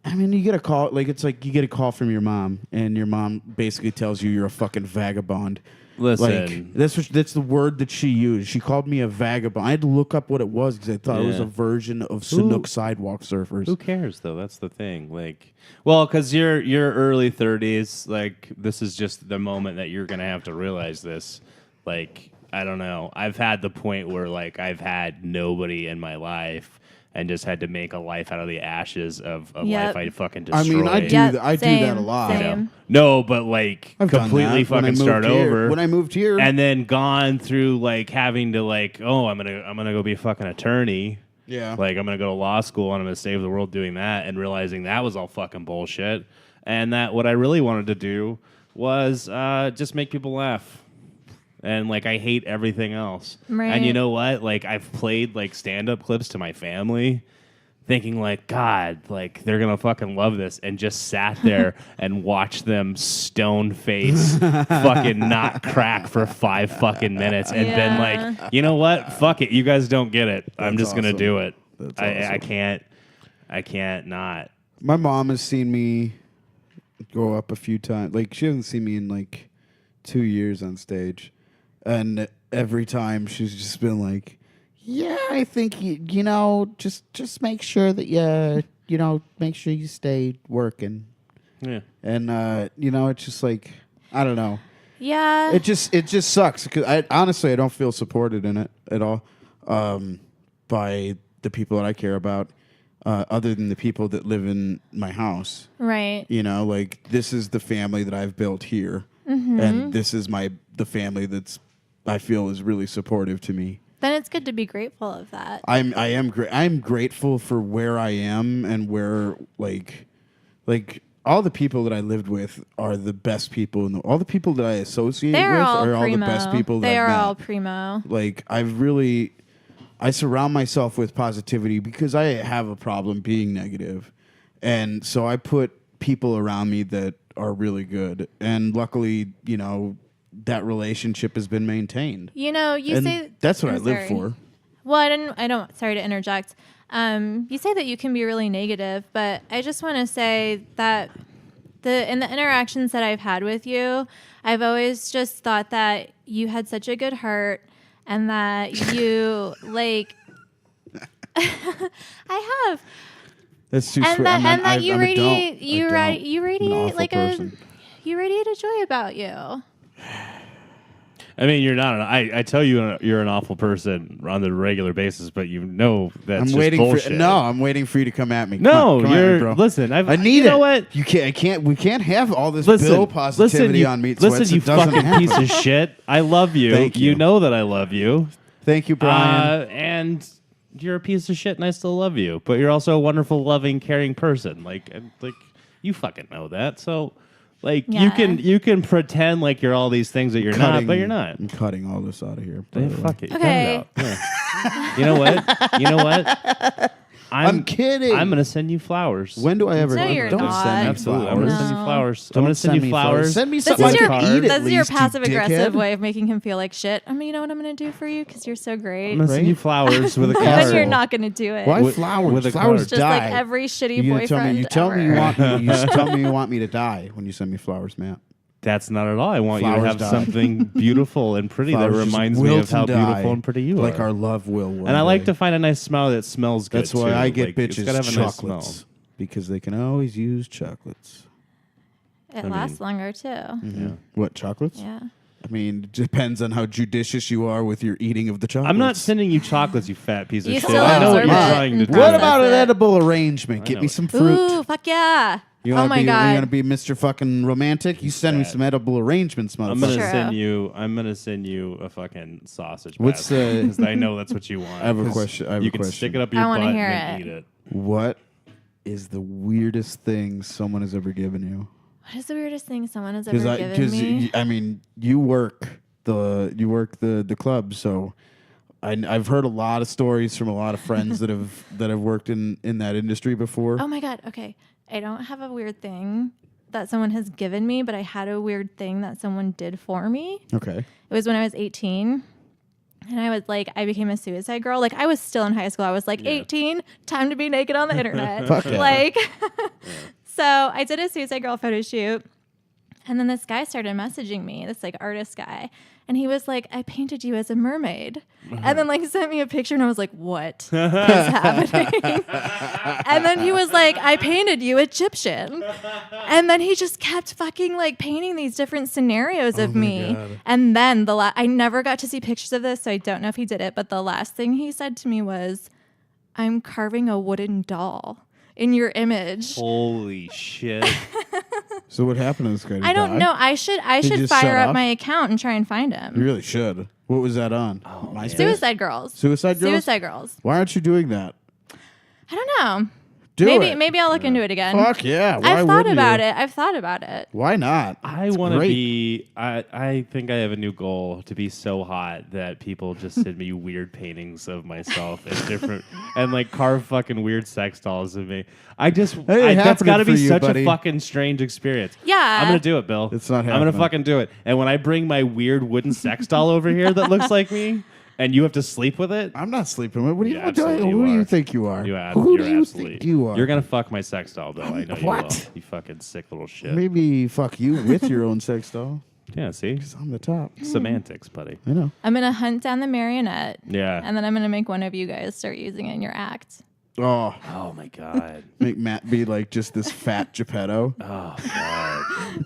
B: I mean, you get a call. Like, it's like you get a call from your mom, and your mom basically tells you you're a fucking vagabond.
A: Listen.
B: Like, that's the word that she used. She called me a vagabond. I had to look up what it was because I thought it was
A: Yeah.
B: a version of Chinook sidewalk surfers.
A: Who cares though? That's the thing. Like, well, because you're early 30s. Like, this is just the moment that you're gonna have to realize this. Like, I don't know. I've had the point where like I've had nobody in my life and just had to make a life out of the ashes of
C: Yep.
A: life I fucking
B: I
A: destroyed.
B: mean, I do
C: Yeah,
B: that. I do
C: same,
B: that a lot.
A: You know?
C: same.
A: No, but like
B: I've done
A: completely
B: that when I
A: fucking
B: moved
A: start
B: here.
A: over.
B: When I moved here,
A: and then gone through like having to like, oh, I'm gonna go be a fucking attorney.
B: yeah,
A: Like, I'm going to go to law school and I'm going to save the world doing that, and realizing that was all fucking bullshit. And that what I really wanted to do was just make people laugh. And, like, I hate everything else.
C: Right.
A: And you know what? Like, I've played, like, stand-up clips to my family thinking, like, God, like, they're going to fucking love this. And just sat there and watched them stone face fucking not crack for 5 fucking minutes. And been
C: Yeah.
A: like, you know what? Fuck it. You guys don't get it. I'm
B: That's
A: just going to
B: awesome.
A: do it.
B: That's
A: I
B: awesome.
A: I can't not.
B: my mom has seen me go up a few times. Like, she hasn't seen me in like 2 years on stage, and every time she's just been like, "Yeah, I think you know, just make sure that make sure you stay working."
A: Yeah.
B: And you know, it's just like, I don't know.
C: Yeah.
B: It just sucks because I honestly don't feel supported in it at all by the people that I care about. other than the people that live in my house.
C: Right.
B: You know, like this is the family that I've built here, and this is the family that's I feel is really supportive to me.
C: Then it's good to be grateful of that.
B: I'm grateful for where I am and where like all the people that I lived with are the best people, and all the people that I associate with are all the best people.
C: They
B: that
C: are
B: I've met.
C: all primo.
B: Like I surround myself with positivity because I have a problem being negative, and so I put people around me that are really good, and luckily, you know, that relationship has been maintained.
C: You know, you
B: And
C: say
B: that's what
C: I'm
B: I live
C: sorry.
B: for.
C: Well, I don't. Sorry to interject. You say that you can be really negative, but I just want to say that in the interactions that I've had with you, I've always just thought that you had such a good heart, and that you like. I have,
B: That's too
C: and
B: sweet.
C: that you
B: I'm
C: radiate. You
B: I'm
C: radiate
B: an awful
C: like
B: person.
C: you radiate a joy about you.
A: I mean, you're not. I tell you, you're an awful person on the regular basis, but you know that's
B: I'm
A: just
B: waiting
A: bullshit.
B: I'm waiting for you to come at me.
A: No,
B: come at me,
A: you're.
B: bro.
A: Listen,
B: I need
A: you
B: it.
A: know what?
B: You can't. I can't. We can't have all this
A: Listen,
B: Bill positivity
A: you,
B: on Meat
A: listen,
B: Sweats.
A: you
B: It doesn't
A: fucking
B: happen.
A: piece of shit. I love you.
B: Thank you.
A: You know that I love you.
B: Thank you, Brian.
A: And you're a piece of shit, and I still love you. But you're also a wonderful, loving, caring person. Like you fucking know that. So, like,
C: Yeah.
A: you can pretend like you're all these things that you're not, but you're not.
B: I'm cutting all this out of here. by
A: Yeah,
B: the way.
A: fuck it. Cut
C: Okay.
A: it out. Yeah. You know what?
B: I'm kidding.
A: I'm gonna send you flowers.
B: When do I ever?
C: No, you're
B: don't
C: not.
B: send me
A: Absolutely. I'm
B: flowers.
A: gonna send you
C: No.
A: flowers. I'm
B: Don't
A: gonna send you flowers.
B: Send me
C: This
B: something
C: is
B: I
C: your
B: can eat at
C: this is your
B: least, you
C: passive aggressive
B: dickhead.
C: way of making him feel like shit. I mean, you know what I'm going to do for you because you're so great.
A: I'm gonna send you flowers with a
C: And
A: card.
C: then you're not going to do it.
B: Why
A: With-
B: flowers?
A: with a
B: Flowers
A: card.
C: Just
B: die.
C: like every shitty
B: You gonna
C: boyfriend
B: you tell me
C: ever.
B: you want me. You tell me you want me to die when you send me flowers, Matt.
A: That's not at all. I want you
B: Flowers
A: to have
B: die.
A: something beautiful and pretty that
B: Flowers just
A: reminds me
B: wilt
A: of how
B: and die,
A: beautiful and pretty you
B: like
A: are.
B: our love will. One
A: And I like
B: day.
A: to find a nice smell that smells good.
B: That's why
A: too.
B: I get
A: Like, it's
B: bitches
A: gotta have a nice
B: chocolates
A: smell.
B: because they can always use chocolates.
C: It
A: mean-
C: lasts longer too.
A: Yeah.
B: What chocolates?
C: Yeah.
B: I mean, it depends on how judicious you are with your eating of the chocolates.
A: I'm not sending you chocolates, you fat piece of
C: You
A: shit.
C: still
A: I know what
C: absorb
A: you're
C: it
A: trying to
C: and
A: do.
B: What
C: process
B: about an
C: it.
B: edible arrangement? Get
A: know
B: me
A: it.
B: some fruit.
C: Ooh, fuck yeah.
B: You
C: Oh
B: wanna
C: my
B: be,
C: God.
B: You want to be Mr. Fucking Romantic? You send me
A: Fat.
B: some edible arrangements,
A: I'm gonna
B: motherfucker.
A: send you a fucking sausage.
B: What's the-
A: Because I know that's what you want.
B: I have a
A: 'Cause
B: question. I have
A: you
B: a
A: can
B: question.
A: stick it up your
C: I wanna
A: butt
C: hear
A: and
C: it.
A: eat it.
B: What is the weirdest thing someone has ever given you?
C: What is the weirdest thing someone has ever given me?
B: I mean, you work the club, so I've heard a lot of stories from a lot of friends that have worked in that industry before.
C: Oh my God. Okay. I don't have a weird thing that someone has given me, but I had a weird thing that someone did for me.
B: Okay.
C: It was when I was 18. And I was like, I became a suicide girl. Like, I was still in high school. I was like, 18, time to be naked on the internet.
B: Fuck yeah.
C: Like, so I did a suicide girl photo shoot. And then this guy started messaging me, this like artist guy. And he was like, I painted you as a mermaid. And then like sent me a picture and I was like, what is happening? And then he was like, I painted you Egyptian. And then he just kept fucking like painting these different scenarios of me.
B: God.
C: And then I never got to see pictures of this, so I don't know if he did it. But the last thing he said to me was, I'm carving a wooden doll in your image.
A: Holy shit.
B: So what happened to this guy? Did he
C: I don't
B: die?
C: know. I should
B: just
C: fire
B: shut
C: up
B: off?
C: my account and try and find
B: You
C: him.
B: really should. What was that on? MySpace?
C: Suicide Girls.
B: Suicide Girls?
C: Suicide Girls.
B: Why aren't you doing that?
C: I don't know.
B: Do it.
C: Maybe I'll look into it again.
B: Fuck yeah. Why
C: I've thought
B: wouldn't
C: about
B: you?
C: it. I've thought about it.
B: Why not?
A: I
B: It's
A: want to
B: great.
A: be. I think I have a new goal to be so hot that people just send me weird paintings of myself and different and like carve fucking weird sex dolls of me. That's
B: happening
A: got to
B: for
A: be
B: you,
A: such
B: buddy.
A: a fucking strange experience.
C: Yeah.
A: I'm gonna do it, Bill.
B: It's not
A: I'm gonna
B: happening.
A: fucking do it. And when I bring my weird wooden sex doll over here that looks like me, and you have to sleep with it.
B: I'm not sleeping with. What do you?
A: You
B: Who do
A: absolutely
B: you
A: are.
B: think you are?
A: You're
B: Who do you
A: absolutely.
B: think you are?
A: You're gonna fuck my sex doll, Bill. I know you will.
B: What?
A: You fucking sick little shit.
B: Maybe fuck you with your own sex doll.
A: Yeah. See,
B: I'm the top.
A: semantics, buddy.
B: I know.
C: I'm gonna hunt down the marionette.
A: Yeah.
C: And then I'm gonna make one of you guys start using it in your act.
B: Oh,
A: Oh my god.
B: make Matt be like just this fat Geppetto.
A: Oh god.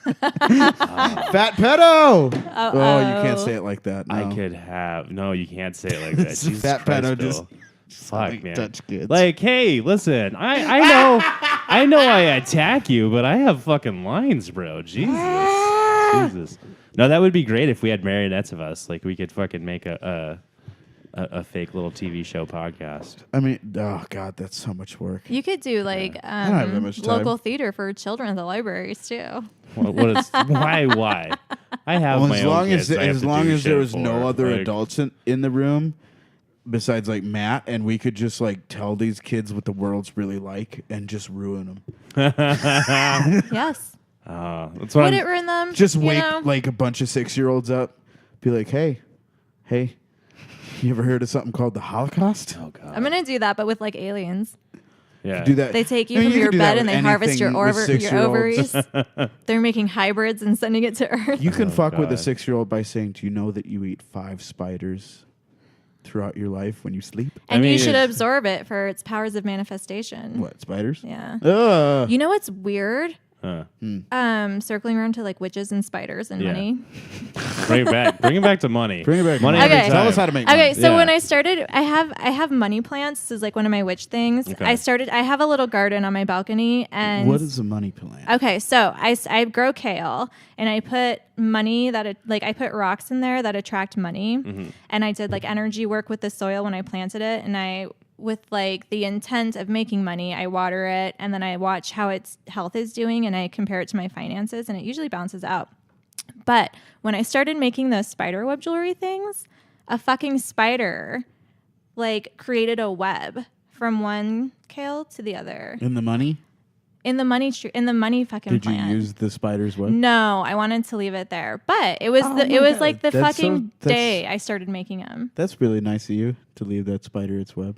B: Fat pedo. Oh, you can't say it like that. No.
A: I could have. No, you can't say it like that.
B: It's a
A: Jesus
B: fat
A: Christ,
B: pedo
A: Bill.
B: just
A: Fuck, man.
B: Touch kids.
A: Like, hey, listen, I know I attack you, but I have fucking lines, bro. Jesus. No, that would be great if we had marionettes of us. Like, we could fucking make a fake little TV show podcast.
B: I mean, oh God, that's so much work.
C: You could do like
B: don't have that much time.
C: local theater for children at the libraries too.
A: What is why? I have my own kids I have
B: as
A: to
B: long
A: do
B: as there
A: shit
B: was
A: for.
B: no other
A: Like,
B: adults in the room besides like Matt, and we could just like tell these kids what the world's really like and just ruin them.
C: Yes.
A: That's what
C: Would
A: I'm,
C: it ruin them?
B: Just
C: you
B: wake
C: know?
B: like a bunch of 6-year-olds up, be like, hey, you ever heard of something called the Holocaust?
A: Oh God.
C: I'm gonna do that, but with like aliens.
A: Yeah.
B: Do that.
C: They take you
B: I mean,
C: from your
B: could do that
C: bed and
B: with
C: they harvest your,
B: anything with
C: your
B: 6-year-olds.
C: ovaries. They're making hybrids and sending it to Earth.
B: You can fuck with a
A: God.
B: 6-year-old by saying, do you know that you eat 5 spiders throughout your life when you sleep?
C: And
A: I
C: you
A: mean,
C: should
A: it's-
C: absorb it for its powers of manifestation.
B: What, spiders?
C: Yeah. You know what's weird?
A: Huh.
C: Circling around to like witches and spiders and
A: Yeah.
C: money.
A: Bring it back. Bring it back to money.
B: Bring it back.
A: Money
C: Okay.
A: every
B: Tell
A: time.
B: us how to make money.
C: Okay, so
A: Yeah.
C: when I started, I have money plants. This is like one of my witch things.
A: Okay.
C: I have a little garden on my balcony, and
B: What is a money plant?
C: okay, so I grow kale, and I put money I put rocks in there that attract money, and I did like energy work with the soil when I planted it, and I with like the intent of making money, I water it, and then I watch how its health is doing, and I compare it to my finances, and it usually bounces out. But when I started making those spider web jewelry things, a fucking spider like created a web from one kale to the other
B: In the money?
C: in the money fucking
B: Did
C: plant.
B: you use the spider's web?
C: No, I wanted to leave it there, but it was
B: Oh
C: it
B: my
C: was
B: God.
C: like the
B: That's
C: fucking
B: so-
C: day I started making them.
B: That's really nice of you to leave that spider its web.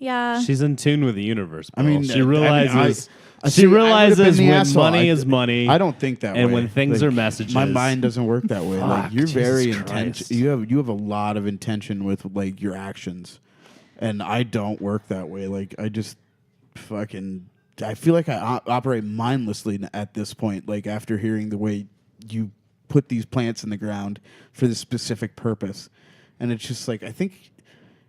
C: Yeah.
A: She's in tune with the universe.
B: I
A: Bill.
B: mean,
A: she realizes.
B: I
A: She
B: see, I would've
A: realizes
B: been the
A: when
B: asshole.
A: money is money.
B: I don't think that way.
A: And when things
B: Like,
A: are messages.
B: my mind doesn't work that way. Like
A: Fuck,
B: you're very
A: Jesus
B: intense.
A: Christ.
B: You have a lot of intention with like your actions, and I don't work that way. Like I just fucking. I feel like I operate mindlessly at this point. Like after hearing the way you put these plants in the ground for this specific purpose, and it's just like I think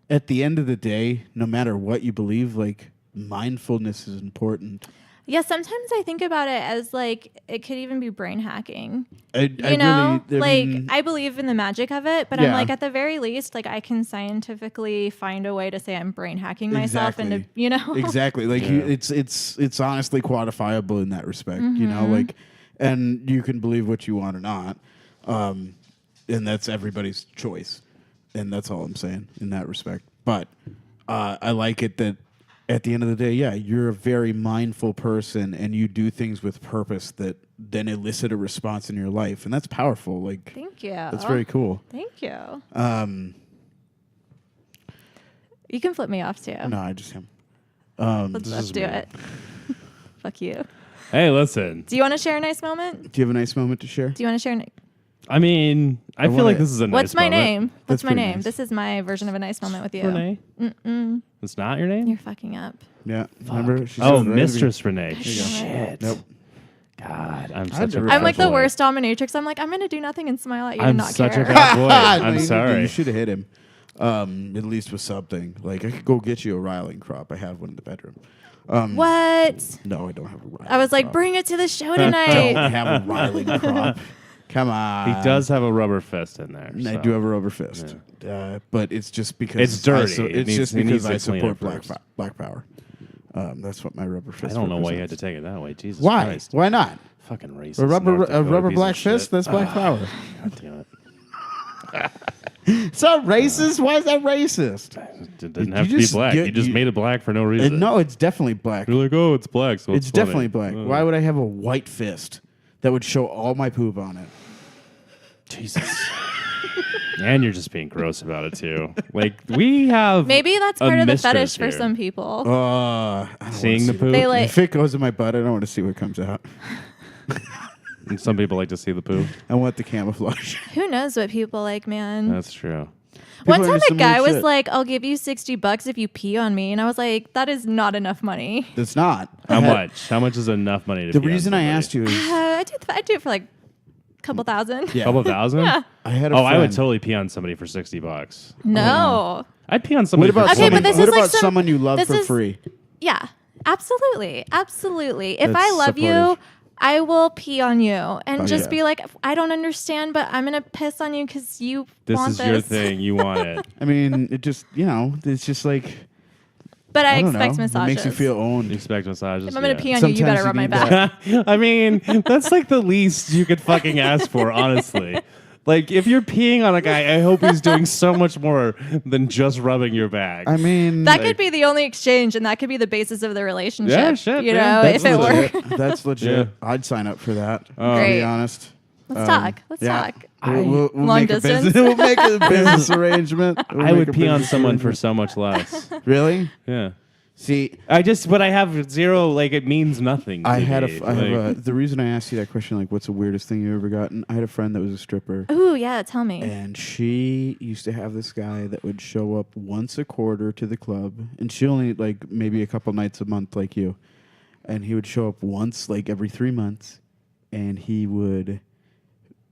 B: at the end of the day, no matter what you believe, like mindfulness is important.
C: Yeah, sometimes I think about it as like it could even be brain hacking.
B: I
C: I believe in the magic of it, but I'm
B: Yeah.
C: like at the very least, like I can scientifically find a way to say I'm brain hacking myself into,
B: Exactly. Like it's honestly quantifiable in that respect. You know, like, and you can believe what you want or not, and that's everybody's choice, and that's all I'm saying in that respect. But I like it that at the end of the day, yeah, you're a very mindful person, and you do things with purpose that then elicit a response in your life, and that's powerful. Like,
C: Thank you.
B: that's very cool.
C: Thank you. You can flip me off too.
B: No, I just am.
C: Let's
A: is
C: do
A: me.
C: it. Fuck you.
A: Hey, listen.
C: Do you want to share a nice moment?
B: Do you have a nice moment to share?
C: Do you want to share?
A: I mean, I feel
B: wanna-
A: like this is a nice
C: What's my
A: moment.
C: name?
B: That's
C: What's my
B: pretty
C: name?
B: nice.
C: This is my version of a nice moment with you.
A: Renee? It's not your name?
C: You're fucking up.
B: Yeah. Remember? She
A: Oh,
B: said it right
A: Mistress Renee.
C: go.
A: Shit.
B: Nope.
A: God, I'm
B: I
A: such a
B: never-
A: bad
C: I'm like the
A: boy.
C: worst dominatrix. I'm like, I'm going to do nothing and smile at you
A: I'm
C: and not
A: such
C: care.
A: a bad boy.
B: No,
A: I'm
B: you
A: sorry.
B: should have hit him. At least with something. Like I could go get you a riling crop. I have one in the bedroom.
C: What?
B: No, I don't have a riling.
C: I was like,
B: crop.
C: bring it to the show
B: I
C: tonight.
B: don't have a riling crop. Come on.
A: He does have a rubber fist in there.
B: I
A: so.
B: do have a rubber fist, but it's just because
A: It's dirty.
B: It's
A: It needs-
B: just
A: it needs
B: because
A: to
B: I
A: clean
B: support
A: it first.
B: black power. That's what my rubber
A: I
B: fist.
A: don't know why you had
B: represents.
A: to take it that way. Jesus
B: Why?
A: Christ.
B: Why not?
A: Fucking racist.
B: A rubber
A: North Dakota piece
B: black
A: of
B: fist.
A: shit.
B: That's black power.
A: God damn it.
B: It's not racist. Why is that racist?
A: It didn't
B: You
A: have to be
B: just
A: black.
B: get-
A: You just
B: you-
A: made it black for no reason.
B: No, it's definitely black.
A: You're like, oh, it's black, so
B: It's
A: it's funny.
B: definitely black. Why would I have a white fist that would show all my poop on it?
A: Jesus. And you're just being gross about it too. Like we have
C: Maybe that's
A: a
C: part of the
A: mistress
C: fetish for
A: here.
C: some people.
B: I don't
A: Seeing
B: wanna
A: the
B: see
A: poop.
C: They like
B: If it goes in my butt, I don't want to see what comes out.
A: And some people like to see the poo.
B: I want the camouflage.
C: who knows what people like, man.
A: That's true.
C: One
B: People are
C: time
B: into
C: a
B: some
C: guy
B: weird
C: was
B: shit.
C: like, I'll give you $60 if you pee on me. And I was like, that is not enough money.
B: It's not.
A: How much? How much is enough money to
B: The
A: pee on
B: reason I
A: somebody?
B: asked you is
C: I do it for like couple thousand.
B: Yeah.
A: Couple thousand?
C: Yeah.
B: I had a
A: Oh,
B: friend.
A: I would totally pee on somebody for $60.
C: No.
A: I'd pee on somebody
B: What about
A: for
C: Okay, but
B: someone,
C: this
B: what
C: is like
B: about
C: some-
B: someone you love
C: this
B: for
C: is-
B: free?
C: Yeah. Absolutely. Absolutely. If I
B: That's
C: love you,
B: supportive.
C: I will pee on you and
B: Oh,
C: just
B: yeah.
C: be like, I don't understand, but I'm going to piss on you because you
A: This
C: want
A: is
C: this.
A: your thing. You want it.
B: I mean, it just, it's just like,
C: But I
B: I don't
C: expect
B: know.
C: massages.
B: It makes you feel owned.
A: You expect massages.
C: If I'm going to pee on
B: Sometimes
C: you, you better
B: you
C: rub my
B: need
C: back.
A: I mean, that's like the least you could fucking ask for, honestly. Like, if you're peeing on a guy, I hope he's doing so much more than just rubbing your back.
B: I mean,
C: That could be the only exchange, and that could be the basis of the relationship.
A: Yeah, shit,
C: You
A: yeah.
C: know,
B: that's
C: if it
B: legit.
C: were.
B: That's legit.
A: Yeah.
B: I'd sign up for that. To
C: Great.
B: be honest.
C: Let's talk. Let's
B: yeah.
C: talk.
B: We'll
C: Long
B: make
C: distance?
B: A business, we'll make a business arrangement.
A: I would pee on someone for so much less.
B: Really?
A: Yeah.
B: See,
A: But I have zero, like, it means nothing. To
B: I had
A: me.
B: the reason I asked you that question, like, what's the weirdest thing you ever gotten? I had a friend that was a stripper,
C: Ooh, yeah. Tell me.
B: and she used to have this guy that would show up once a quarter to the club, and she only like maybe a couple nights a month, like you, and he would show up once, like every 3 months, and he would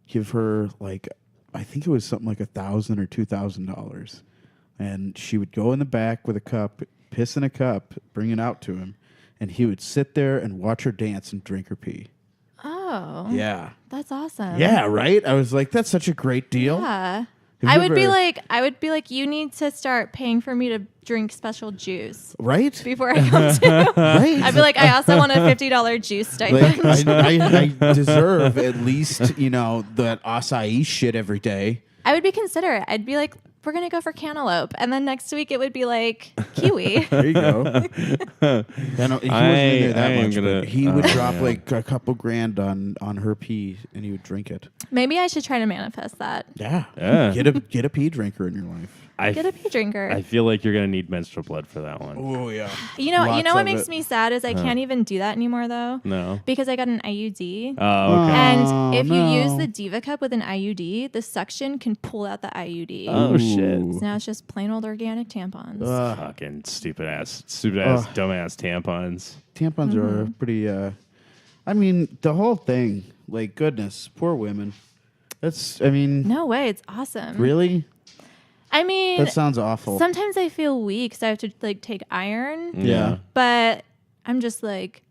B: give her like, I think it was something like $1,000 or $2,000, and she would go in the back with a cup, piss in a cup, bring it out to him, and he would sit there and watch her dance and drink her pee.
C: Oh.
B: Yeah.
C: That's awesome.
B: Yeah, right? I was like, that's such a great deal.
C: Yeah.
B: Have
C: I
B: you
C: would be
B: ever-
C: like, you need to start paying for me to drink special juice
B: Right?
C: before I come to.
B: Right?
C: I'd be like, I also want a $50 juice stipend.
B: like, I deserve at least, that acai shit every day.
C: I would be considerate. I'd be like, we're going to go for cantaloupe. And then next week it would be like kiwi.
B: There you go. He wasn't in there that much, but he would drop like a couple grand on her pee, and he would drink it.
C: Maybe I should try to manifest that.
B: Yeah.
A: Yeah.
B: Get a pee drinker in your life.
C: Get a pee drinker.
A: I feel like you're going to need menstrual blood for that one.
B: Oh, yeah.
C: you know
B: Lots
C: what
B: of
C: makes
B: it.
C: me sad is I can't even do that anymore though.
A: No.
C: Because I got an IUD.
A: Oh, okay.
C: And if you use
B: no.
C: the Diva cup with an IUD, the suction can pull out the IUD.
A: Oh, shit.
B: Ooh.
C: So now it's just plain old organic tampons.
A: Fucking stupid ass, dumbass tampons.
B: Tampons are pretty, I mean, the whole thing, like, goodness, poor women.
C: No way, it's awesome.
B: Really?
C: I mean,
B: That sounds awful.
C: sometimes I feel weak because I have to like take iron,
B: Yeah.
C: but I'm just like,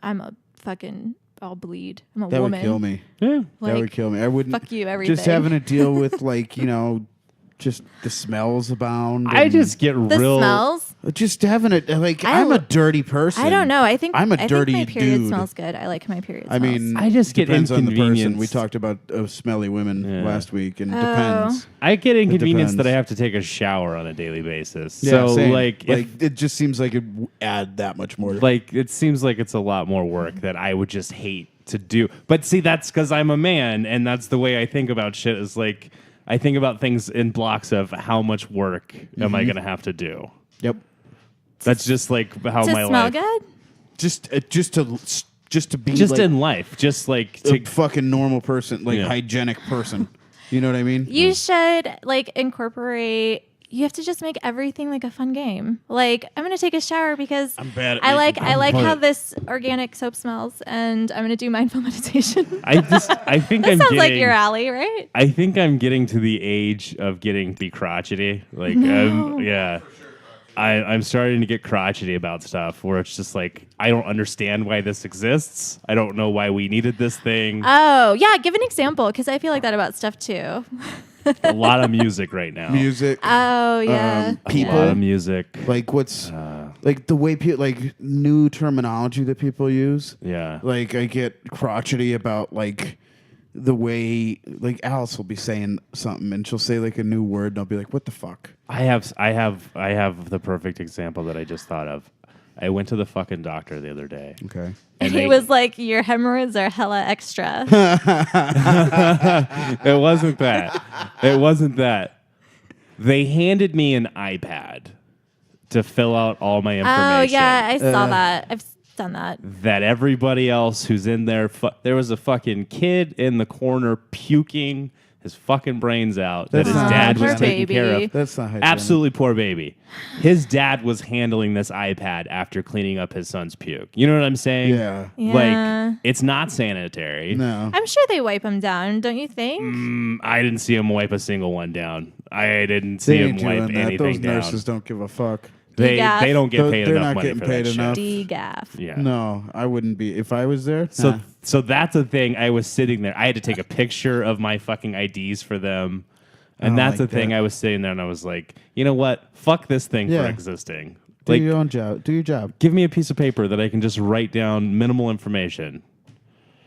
C: I'll bleed. I'm a
B: That
C: woman.
B: would kill me.
A: Yeah.
B: That would
C: Like,
B: kill me. I wouldn't.
C: fuck you, everything.
B: Just having to deal with just the smells abound.
A: I
B: and
A: just get
C: The
A: real.
C: smells.
B: just having it like
C: I
B: I'm a
C: l-
B: dirty person.
C: I don't know. I think
B: I'm a
C: I
B: dirty
C: think my period
B: dude.
C: smells good. I like my period.
B: I
C: smells.
B: mean,
A: I just get
B: depends on the person.
A: inconvenienced.
B: We talked about smelly women
A: Yeah.
B: last week, and it
C: Oh.
B: depends.
A: I get inconvenienced that
B: depends.
A: I have to take a shower on a daily basis.
B: Yeah,
A: so
B: same.
A: like
B: it just seems like it would add that much more.
A: like it seems like it's a lot more work that I would just hate to do. But see, that's because I'm a man, and that's the way I think about shit. Is like I think about things in blocks of how much work am I going to have to do.
B: Yep.
A: That's just like how
C: to
A: my
C: smell
A: life.
C: good.
B: Just to be
A: Just
B: like
A: in life, just like
B: a
A: to
B: fucking normal person, like
A: Yeah.
B: hygienic person. You know what I mean?
C: You should like incorporate. You have to just make everything like a fun game. Like I'm gonna take a shower because
B: I'm bad at
C: I like
B: making-
C: I like
B: I'm
C: how
B: bad.
C: this organic soap smells, and I'm gonna do mindful meditation.
A: I think
C: That
A: I'm
C: sounds
A: getting,
C: like your alley, right?
A: I think I'm getting to the age of getting be crotchety. Like, yeah. I'm starting to get crotchety about stuff where it's just like, I don't understand why this exists. I don't know why we needed this thing.
C: Oh yeah, give an example because I feel like that about stuff too.
A: A lot of music right now.
B: Music,
C: Oh yeah,
A: A
B: people.
A: lot of music.
B: like what's like the way people like new terminology that people use.
A: Yeah.
B: Like I get crotchety about like the way like Alice will be saying something and she'll say like a new word and I'll be like, what the fuck?
A: I have the perfect example that I just thought of. I went to the fucking doctor the other day.
B: Okay.
A: And
C: he
A: they-
C: was like, "Your hemorrhoids are hella extra."
A: It wasn't that. It wasn't that. They handed me an iPad to fill out all my information.
C: Oh yeah, I saw that. I've done that.
A: That everybody else who's in there, there was a fucking kid in the corner puking his fucking brains out
B: That's
A: that his
B: not
A: dad was
C: poor
A: taking care
C: baby.
A: of.
B: That's not hygienic.
A: Absolutely poor baby. His dad was handling this iPad after cleaning up his son's puke. You know what I'm saying?
B: Yeah.
C: Yeah.
A: Like, it's not sanitary.
B: No.
C: I'm sure they wipe them down, don't you think?
A: I didn't see him wipe a single one down. I didn't
B: They
A: see him
B: ain't
A: wipe
B: doing that. Those
A: anything down.
B: nurses don't give a fuck.
A: They
C: Degaff.
A: don't get paid
B: They're
A: enough
B: not
A: money
B: getting
A: for
B: paid
A: that
B: enough.
A: shit.
C: Degaff.
A: Yeah.
B: No, I wouldn't be. If I was there,
A: So that's the thing. I was sitting there. I had to take a picture of my fucking IDs for them. And
B: don't
A: that's
B: like
A: the thing.
B: that.
A: I was sitting there and I was like, you know what? Fuck this thing
B: Yeah.
A: for existing.
B: do
A: Like,
B: your own job. Do your job.
A: give me a piece of paper that I can just write down minimal information.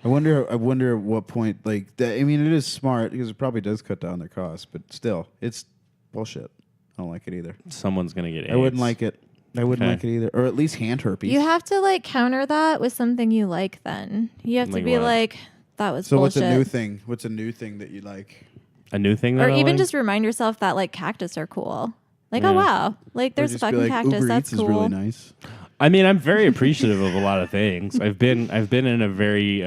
B: I wonder at what point, like, that, I mean, it is smart because it probably does cut down their costs, but still, it's bullshit. I don't like it either.
A: Someone's going to get AIDS.
B: I wouldn't like it. I wouldn't
A: Okay.
B: like it either. Or at least hand herpes.
C: You have to like counter that with something you like then. You have to
A: Like
C: be
A: what?
C: like, that was
B: so
C: bullshit.
B: what's a new thing? What's a new thing that you like?
A: A new thing that
C: Or
A: I
C: even
A: like?
C: just remind yourself that like cactus are cool. Like,
A: Yeah.
C: oh wow. Like there's
B: Or
C: a
B: just be
C: fucking
B: like,
C: cactus.
B: Uber
C: That's
B: Eats
C: cool.
B: is really nice.
A: I mean, I'm very appreciative of a lot of things. I've been in a very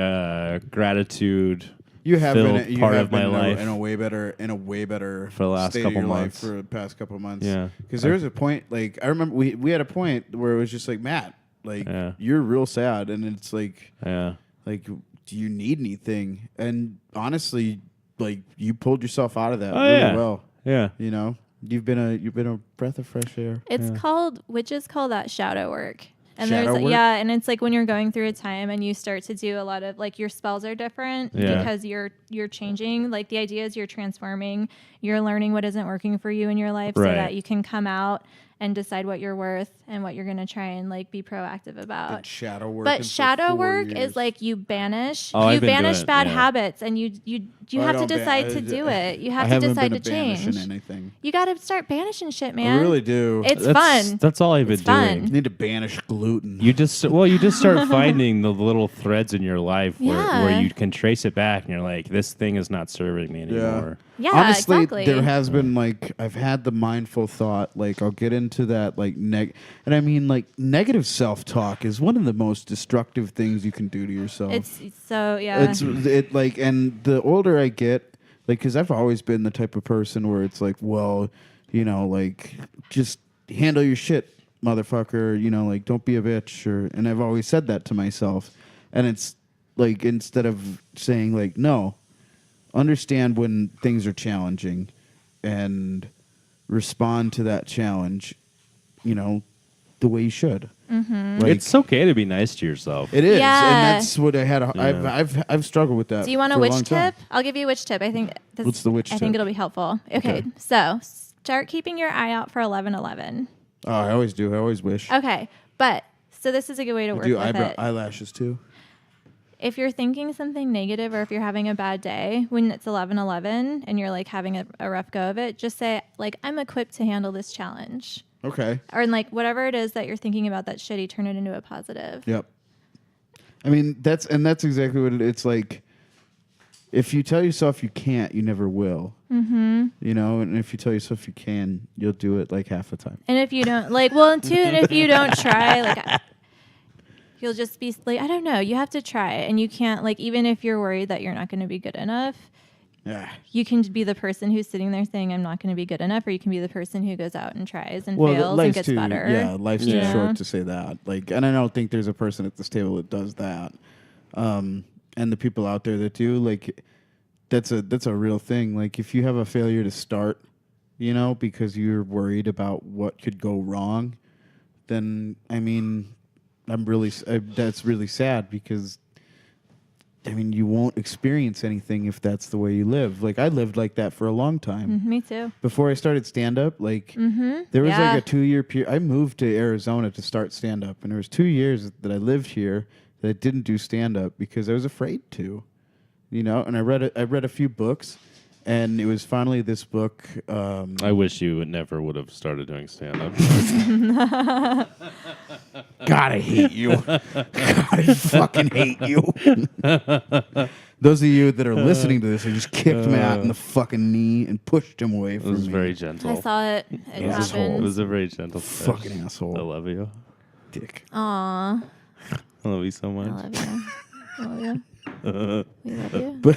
A: gratitude
B: You have
A: filled
B: been. You
A: part
B: have
A: of my
B: been
A: life.
B: in a way better
A: For the last
B: state
A: couple
B: of your
A: months.
B: life for the past couple months.
A: Yeah.
B: Because there was a point, like I remember we had a point where it was just like, Matt, like
A: Yeah.
B: you're real sad, and it's like
A: Yeah.
B: do you need anything? And honestly, like you pulled yourself out of that
A: Oh,
B: really
A: yeah.
B: well.
A: Yeah.
B: You know, you've been a breath of fresh air.
C: It's called witches call that shadow work. And
B: Shadow
C: there's
B: work?
C: and it's like when you're going through a time and you start to do a lot of like your spells are different
A: Yeah.
C: because you're changing. Like the idea is you're transforming, you're learning what isn't working for you in your life so
A: Right.
C: that you can come out and decide what you're worth and what you're gonna try and like be proactive about.
B: Shadow work.
C: But shadow work is like you banish
A: I've been
C: banish
A: doing it,
C: bad
A: yeah.
C: habits and you have to decide to do it. You have to decide to change.
B: Anything.
C: You got to start banishing shit, man.
B: I really do.
C: It's fun.
A: That's all I've been
C: It's fun.
A: doing.
B: need to banish gluten.
A: You just start finding the little threads in your life where
C: Yeah.
A: you can trace it back and you're like, this thing is not serving me anymore.
C: Yeah,
B: Honestly,
C: exactly.
B: there has been like I've had the mindful thought, like I'll get into that like and I mean like negative self-talk is one of the most destructive things you can do to yourself.
C: It's so yeah.
B: It like, and the older I get, like, because I've always been the type of person where it's like, well, you know, like just handle your shit, motherfucker. You know, like don't be a bitch. And I've always said that to myself, and it's like instead of saying like no, understand when things are challenging, and respond to that challenge, you know, the way you should.
C: Mm-hmm.
B: Like,
A: It's okay to be nice to yourself.
B: it is,
C: Yeah.
B: and that's what I had.
A: Yeah.
B: I've struggled with that.
C: Do you want a
B: for
C: witch
B: long
C: tip?
B: time.
C: I'll give you a witch tip. I think
B: What's the witch
C: I think
B: tip?
C: it'll be helpful. Okay, so start keeping your eye out for 11:11.
B: Oh, I always do. I always wish.
C: Okay, but so this is a good way to work
B: Do
C: with it.
B: eyelashes too.
C: If you're thinking something negative or if you're having a bad day when it's 11:11 and you're like having a rough go of it, just say like I'm equipped to handle this challenge.
B: Okay.
C: Or like whatever it is that you're thinking about that's shitty, turn it into a positive.
B: Yep. I mean that's exactly what it's like. If you tell yourself you can't, you never will. Mm-hmm. You know, and if you tell yourself you can, you'll do it like half the time.
C: And if you don't like, well, and if you don't try, like, you'll just be like, I don't know. You have to try, and you can't like, even if you're worried that you're not going to be good enough,
B: Yeah.
C: you can be the person who's sitting there saying, I'm not going to be good enough, or you can be the person who goes out and tries and fails and gets better.
B: Yeah, life's too
C: Yeah.
B: short to say that. Like, and I don't think there's a person at this table that does that. And the people out there that do, like, that's a real thing. Like, if you have a failure to start, you know, because you're worried about what could go wrong, then I mean, that's really sad because. I mean, you won't experience anything if that's the way you live. Like, I lived like that for a long time.
C: Me too.
B: Before I started stand-up, like, there was
C: Yeah.
B: like a 2-year period. I moved to Arizona to start stand-up, and there was 2 years that I lived here that I didn't do stand-up because I was afraid to, you know? And I read a few books, and it was finally this book.
A: I wish you never would have started doing stand-up.
B: God, I hate you. God, I fucking hate you. Those of you that are listening to this, I just kicked Matt in the fucking knee and pushed him away
A: It
B: from
A: was
B: me.
A: very gentle.
C: I saw it. It
A: It
C: happened.
A: was a very gentle touch.
B: Fucking asshole.
A: I love you.
B: Dick.
C: Aw,
A: I love you so
C: I
A: much.
C: love you. I love you. We love you.
B: But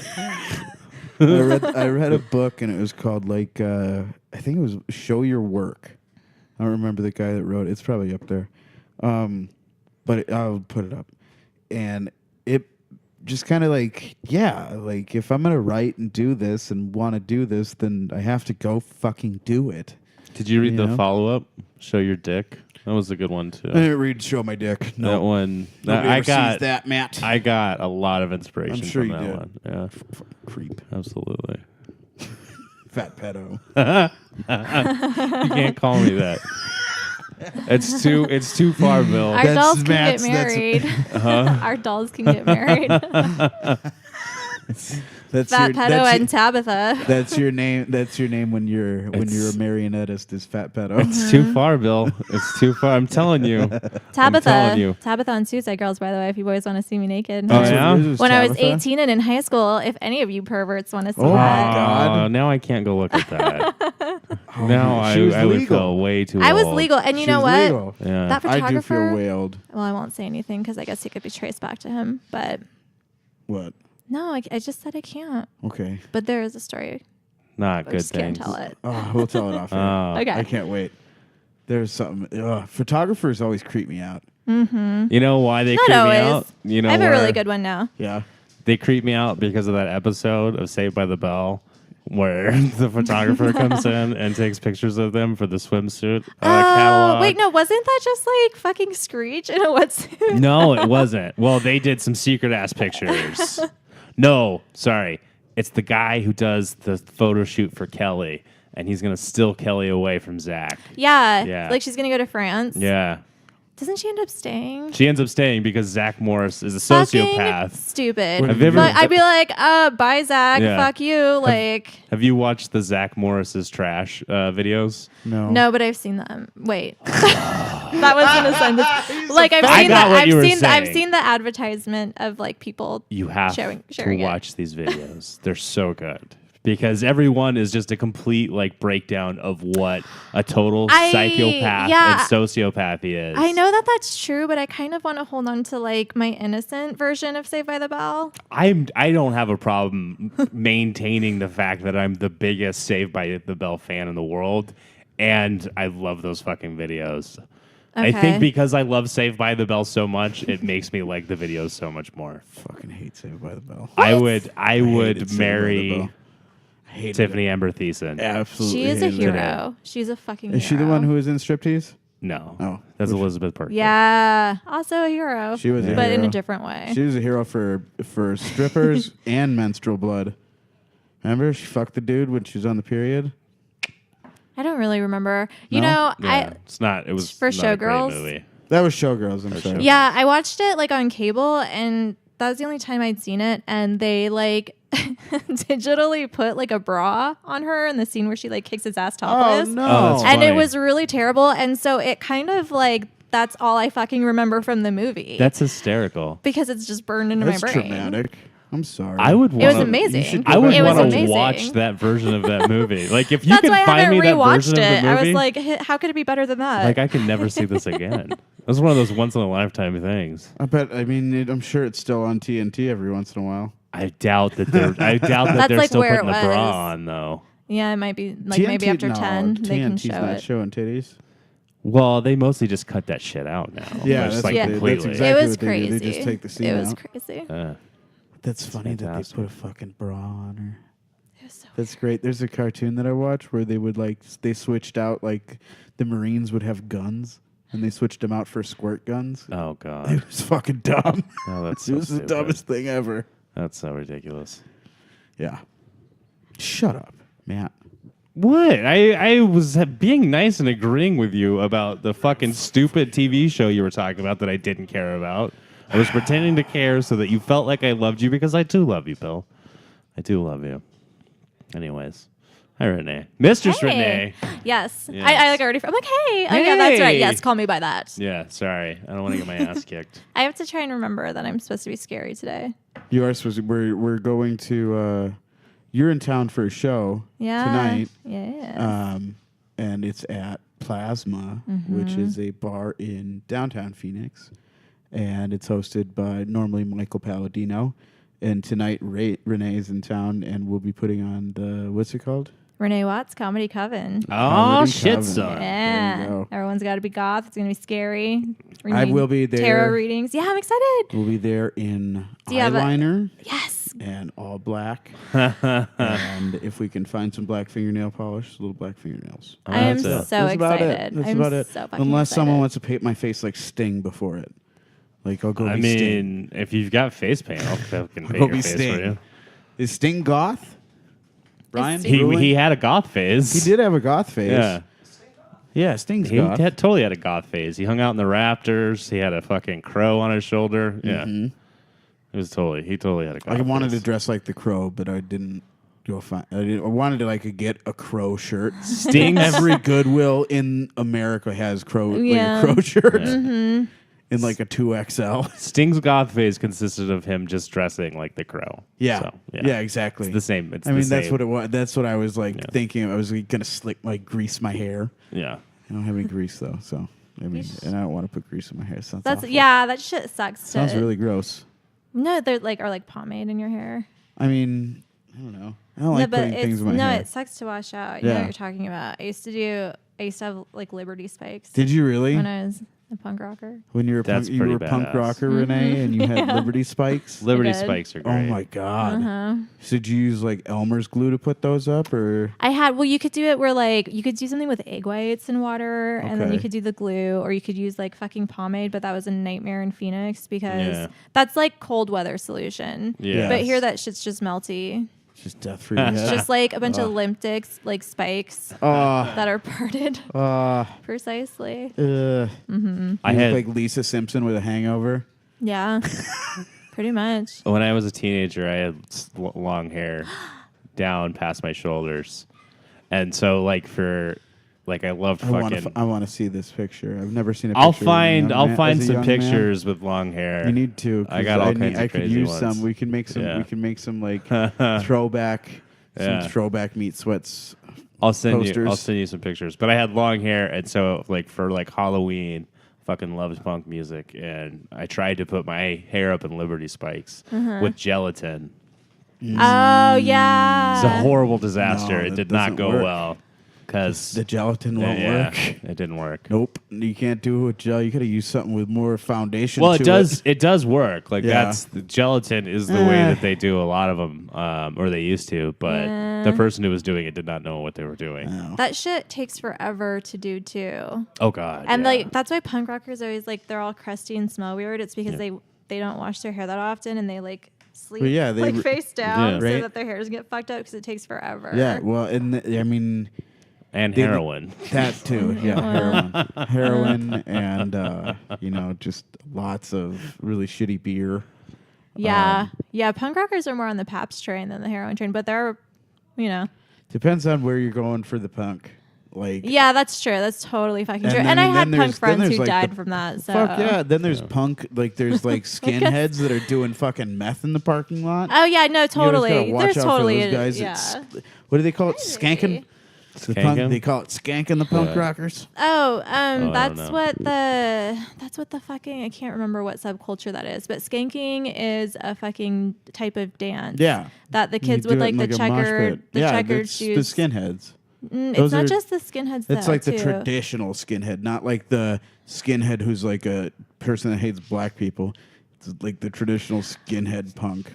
B: I read a book and it was called like I think it was Show Your Work. I don't remember the guy that wrote it. It's probably up there, but I'll put it up. And it just kind of like, yeah, like if I'm gonna write and do this and want to do this, then I have to go fucking do it.
A: Did you read
B: You
A: the
B: know?
A: follow-up? Show Your Dick. That was a good one too.
B: I didn't read Show My Dick. No,
A: That one.
B: Nobody
A: I
B: ever
A: got
B: sees that, Matt.
A: I got a lot of inspiration
B: I'm sure
A: from
B: you
A: that
B: did.
A: one. Yeah,
B: Creep,
A: absolutely.
B: fat pedo.
A: You can't call me that. It's too far, Bill.
C: Our
B: That's
C: dolls can
B: Matt's-
C: get
B: that's-
C: married. Our dolls can get married.
B: That's
C: Fat
B: your,
C: Pedo
B: that's
C: and Tabitha.
B: That's your name. That's your name when you're a marionettist. Is Fat Pedo.
A: It's too far, Bill. It's too far. I'm telling you. I'm telling
C: Tabitha.
A: you.
C: Tabitha on Suicide Girls, by the way, if you boys want to see me naked.
A: Oh, yeah?
C: When I was 18 and in high school, if any of you perverts want to see
B: Oh,
C: that.
B: God.
A: Now I can't go look at that. Now
B: she was
A: I would
B: legal.
A: feel way too
C: I was
A: old.
C: legal. And you
B: She
C: know
B: was
C: what?
B: legal.
A: Yeah.
C: That
B: I do
C: photographer.
B: feel way old.
C: Well, I won't say anything because I guess he could be traced back to him. But
B: What?
C: no, I just said I can't.
B: Okay.
C: But there is a story.
A: Not
C: I
A: good
C: just
A: things.
C: can't tell it.
B: Oh, we'll tell it off. Air.
A: Oh.
C: Okay.
B: I can't wait. There's something. Photographers always creep me out.
A: You know why they
C: Not
A: creep
C: always.
A: me out? You know
C: I have a
A: where
C: really good one now.
B: Yeah.
A: They creep me out because of that episode of Saved by the Bell where the photographer comes in and takes pictures of them for the swimsuit catalog.
C: Wait, no, wasn't that just like fucking Screech in a wetsuit?
A: No, it wasn't. Well, they did some secret ass pictures. No, sorry. It's the guy who does the photo shoot for Kelly, and he's going to steal Kelly away from Zach.
C: Yeah.
A: Yeah.
C: Like she's going to go to France.
A: Yeah.
C: Doesn't she end up staying?
A: She ends up staying because Zach Morris is a
C: Fucking
A: sociopath.
C: stupid.
B: Have you ever-
C: But I'd be like, bye, Zach.
A: Yeah.
C: Fuck you. Like,
A: Have you watched the Zach Morris's trash videos?
B: No.
C: no, but I've seen them. Wait. That wasn't a sentence. Like, I've
A: I
C: seen
A: got what you were
C: I've
A: saying.
C: seen the advertisement of like people.
A: You have
C: Sharing
A: to
C: it.
A: watch these videos. They're so good. Because every one is just a complete like breakdown of what a total psychopath
C: yeah.
A: and sociopath he is.
C: I know that that's true, but I kind of want to hold on to like my innocent version of Saved by the Bell.
A: I don't have a problem maintaining the fact that I'm the biggest Saved by the Bell fan in the world, and I love those fucking videos. I
C: Okay.
A: think because I love Saved by the Bell so much, it makes me like the videos so much more.
B: Fucking hate Saved by the Bell.
A: I would
B: hated Saved by the
A: marry
B: Bell. Hated
A: Tiffany
B: it.
A: Amber Thiessen.
B: Absolutely.
C: She is a
B: hated it.
C: hero. She's a fucking
B: Is she the
C: hero.
B: one who was in striptease?
A: No,
B: Oh.
A: that's Elizabeth Perkins.
C: Yeah, also a hero.
B: She was a
C: but in a
B: hero.
C: different way.
B: She was a hero for strippers and menstrual blood. Remember, she fucked the dude when she was on the period.
C: I don't really remember. You
B: No?
C: know,
A: Yeah, it's not. It was
C: For
A: not a great
C: Showgirls?
A: movie.
B: That was Showgirls. I'm sorry.
C: Yeah, I watched it like on cable, and that was the only time I'd seen it. And they like digitally put like a bra on her in the scene where she like kicks his ass
B: Oh
C: topless.
B: no!
A: Oh, that's
C: And
A: funny.
C: it was really terrible. And so it kind of like that's all I fucking remember from the movie.
A: That's hysterical.
C: because it's just burned into
B: That's
C: my brain.
B: traumatic. I'm sorry.
A: I would.
C: It was
A: wanna-
C: amazing.
B: You should go
A: I would
C: It was
A: want to
C: amazing.
A: watch that version of that movie. Like if you
C: That's
A: can
C: why I
A: find
C: haven't
A: me that
C: rewatched
A: version of
C: it.
A: the
C: I
A: movie,
C: was like, how could it be better than that?
A: like I can never see this again. It was one of those once in a lifetime things.
B: I bet. I mean, I'm sure it's still on TNT every once in a while.
A: I doubt that they're. I doubt that
C: That's
A: they're
C: like
A: still
C: where
A: putting
C: it
A: a bra
C: was.
A: on though.
C: yeah, it might be like maybe after
B: no,
C: 10 they can
B: TNT's
C: show
B: not
C: it.
B: showing titties.
A: Well, they mostly just cut that shit out now.
B: Yeah,
A: Just,
B: that's
A: like
C: Yeah.
A: completely.
B: That's exactly
C: It was
B: what they do.
C: crazy.
B: They just take the scene
C: It was
B: out.
C: crazy.
B: That's funny
A: fantastic.
B: that they put a fucking bra on her.
C: It was so
B: That's great. There's a cartoon that I watched where they would like they switched out like the Marines would have guns and they switched them out for squirt guns.
A: Oh
B: It
A: god.
B: was fucking dumb.
A: Oh, that's
B: It
A: so
B: was the
A: stupid.
B: dumbest thing ever.
A: That's so ridiculous.
B: Yeah. Shut up, Matt.
A: What? I was being nice and agreeing with you about the fucking stupid TV show you were talking about that I didn't care about. I was pretending to care so that you felt like I loved you because I do love you, Bill. I do love you. Anyways. Hi, Renee. Mistress
C: Hey.
A: Renee.
C: Yes.
A: Yes.
C: I like already. I'm like, hey. Oh yeah, that's right.
A: Hey.
C: Yes, call me by that.
A: Yeah, sorry. I don't want to get my ass kicked.
C: I have to try and remember that I'm supposed to be scary today.
B: You are supposed to, we're going to you're in town for a show
C: Yeah.
B: tonight.
C: Yeah.
B: And it's at Plasma, which is a bar in downtown Phoenix. And it's hosted by normally Michael Palladino. And tonight, Renee's in town, and we'll be putting on the, what's it called?
C: Renee Watt's Comedy Coven.
A: Oh,
B: Comedy
A: shit,
B: Coven.
A: son.
C: Yeah.
B: There you go.
C: Everyone's got to be goth. It's going to be scary. We're
B: I
C: gonna
B: will be there.
C: Tarot readings. Yeah, I'm excited.
B: We'll be there in
C: Do you have a-
B: eyeliner
C: Yes.
B: and all black. And if we can find some black fingernail polish, little black fingernails.
C: I am
A: That's it.
C: so
B: That's about
C: excited.
B: it. That's
C: I'm
B: about it.
C: so fucking
B: Unless someone
C: excited.
B: wants to paint my face like Sting before it. Like, I'll go
A: I
B: be
A: mean,
B: Sting.
A: if you've got face paint, I'll fucking paint
B: Go
A: your
B: be
A: face
B: Sting.
A: for you.
B: Is Sting goth? Brian?
C: Sting-
A: He had a goth phase.
B: He did have a goth phase.
A: Yeah.
B: Yeah, Sting's
A: He
B: goth.
A: totally had a goth phase. He hung out in the rafters. He had a fucking crow on his shoulder. Yeah. It was he totally had a goth
B: I wanted to
A: phase.
B: dress like the Crow, but I didn't go find. I wanted to like get a Crow shirt.
A: Sting's
B: Every Goodwill in America has Crow
C: Yeah.
B: like a Crow shirt in like a 2XL.
A: Sting's goth phase consisted of him just dressing like the crow.
B: Yeah,
A: So,
B: yeah, exactly.
A: It's the same. It's
B: I mean,
A: the
B: that's
A: same.
B: what it was. That's what I was like
A: Yeah.
B: thinking. I was gonna grease my hair.
A: Yeah.
B: I don't have any grease though, so I mean, and I don't want to put grease in my hair. Sounds
C: That's
B: awful.
C: yeah. That shit sucks.
B: Sounds really gross.
C: No, they're like are like pomade in your hair.
B: I mean, I don't know. I don't
C: No,
B: like
C: but
B: putting things in my hair.
C: it sucks to wash out. You know
B: Yeah.
C: what you're talking about. I used to have like Liberty spikes
B: Did you really?
C: when I was a punk rocker.
B: When you were
A: That's
B: you were a
A: pretty
B: punk
A: badass.
B: rocker, Renee, and you had
C: Yeah.
B: Liberty spikes.
A: Liberty
C: did.
A: spikes are great.
B: Oh my god!
C: Uh-huh.
B: So did you use like Elmer's glue to put those up, or
C: You could do it where like you could do something with egg whites and water, and then
B: Okay.
C: you could do the glue, or you could use like fucking pomade. But that was a nightmare in Phoenix because
A: Yeah.
C: that's like cold weather solution.
A: Yeah.
C: But here that shit's just melty.
B: just death for your
C: It's
B: head?
C: just like a bunch of limp dicks, like spikes
B: Oh,
C: that are parted
B: uh,
C: precisely.
A: I
B: you look
A: had
B: like Lisa Simpson with a hangover.
C: Yeah, pretty much.
A: when I was a teenager, I had long hair down past my shoulders, and so I loved fucking.
B: I want to see this picture. I've never seen a picture.
A: I'll
B: of a
A: find
B: young man-
A: some
B: as a young man.
A: pictures with long hair.
B: You need to. 'cause
A: I got all kinds
B: I
A: of
B: could
A: crazy
B: use
A: ones.
B: some. We can make some.
A: Yeah.
B: We can make some like throwback.
A: Yeah.
B: Some throwback meat sweats.
A: I'll send
B: posters.
A: you some pictures. But I had long hair, and so for Halloween, fucking loved punk music, and I tried to put my hair up in Liberty spikes with gelatin.
C: Oh yeah.
A: It's a horrible disaster.
B: No,
A: it
B: that
A: did not
B: doesn't
A: go
B: work.
A: well because
B: The gelatin won't work.
A: it didn't work.
B: Nope, you can't do it with gel. You got to use something with more foundation.
A: Well,
B: to
A: it does. It does work. Like
B: Yeah.
A: the gelatin is the way that they do a lot of them, or they used to. But the person who was doing it did not know what they were doing.
B: No.
C: That shit takes forever to do too.
A: Oh God!
C: And
A: yeah.
C: like that's why punk rockers always like they're all crusty and smell weird. It's because they don't wash their hair that often and they like sleep
B: Well, yeah, they
C: like
B: re-
C: face down
A: Yeah.
C: so
B: Right.
C: that their hairs get fucked up because it takes forever.
B: Yeah, well, and I mean
A: and
B: they-
A: heroin.
B: that too. Yeah, heroin, and just lots of really shitty beer.
C: Yeah. Yeah. Punk rockers are more on the Pabst train than the heroin train, but they're
B: Depends on where you're going for the punk. Like,
C: yeah, that's true. That's totally fucking
B: And
C: true.
B: then-
C: And I
B: and
C: had
B: then
C: punk
B: there's- then
C: friends
B: there's,
C: who
B: like,
C: died
B: the-
C: from that. So
B: fuck yeah. Then there's punk. Like, there's like skinheads that are doing fucking meth in the parking lot.
C: Oh yeah, no,
B: You always
C: totally.
B: gotta watch
C: There's
B: out
C: totally
B: for those guys.
C: yeah.
B: What do they call it? Skanking. The punk,
A: Skanking?
B: they call it skanking the punk rockers.
C: Oh,
A: I don't
C: that's
A: know.
C: what the fucking I can't remember what subculture that is, but skanking is a fucking type of dance.
B: Yeah.
C: That the
B: You
C: kids
B: do
C: with
B: it
C: like
B: in,
C: the
B: a mosh
C: checkered
B: pit. Yeah,
C: checkered
B: that's
C: shoes.
B: the skinheads.
C: It's
B: Those
C: not
B: are-
C: just the skinheads
B: It's
C: though,
B: like the
C: too.
B: traditional skinhead, not like the skinhead who's like a person that hates black people. It's like the traditional skinhead punk,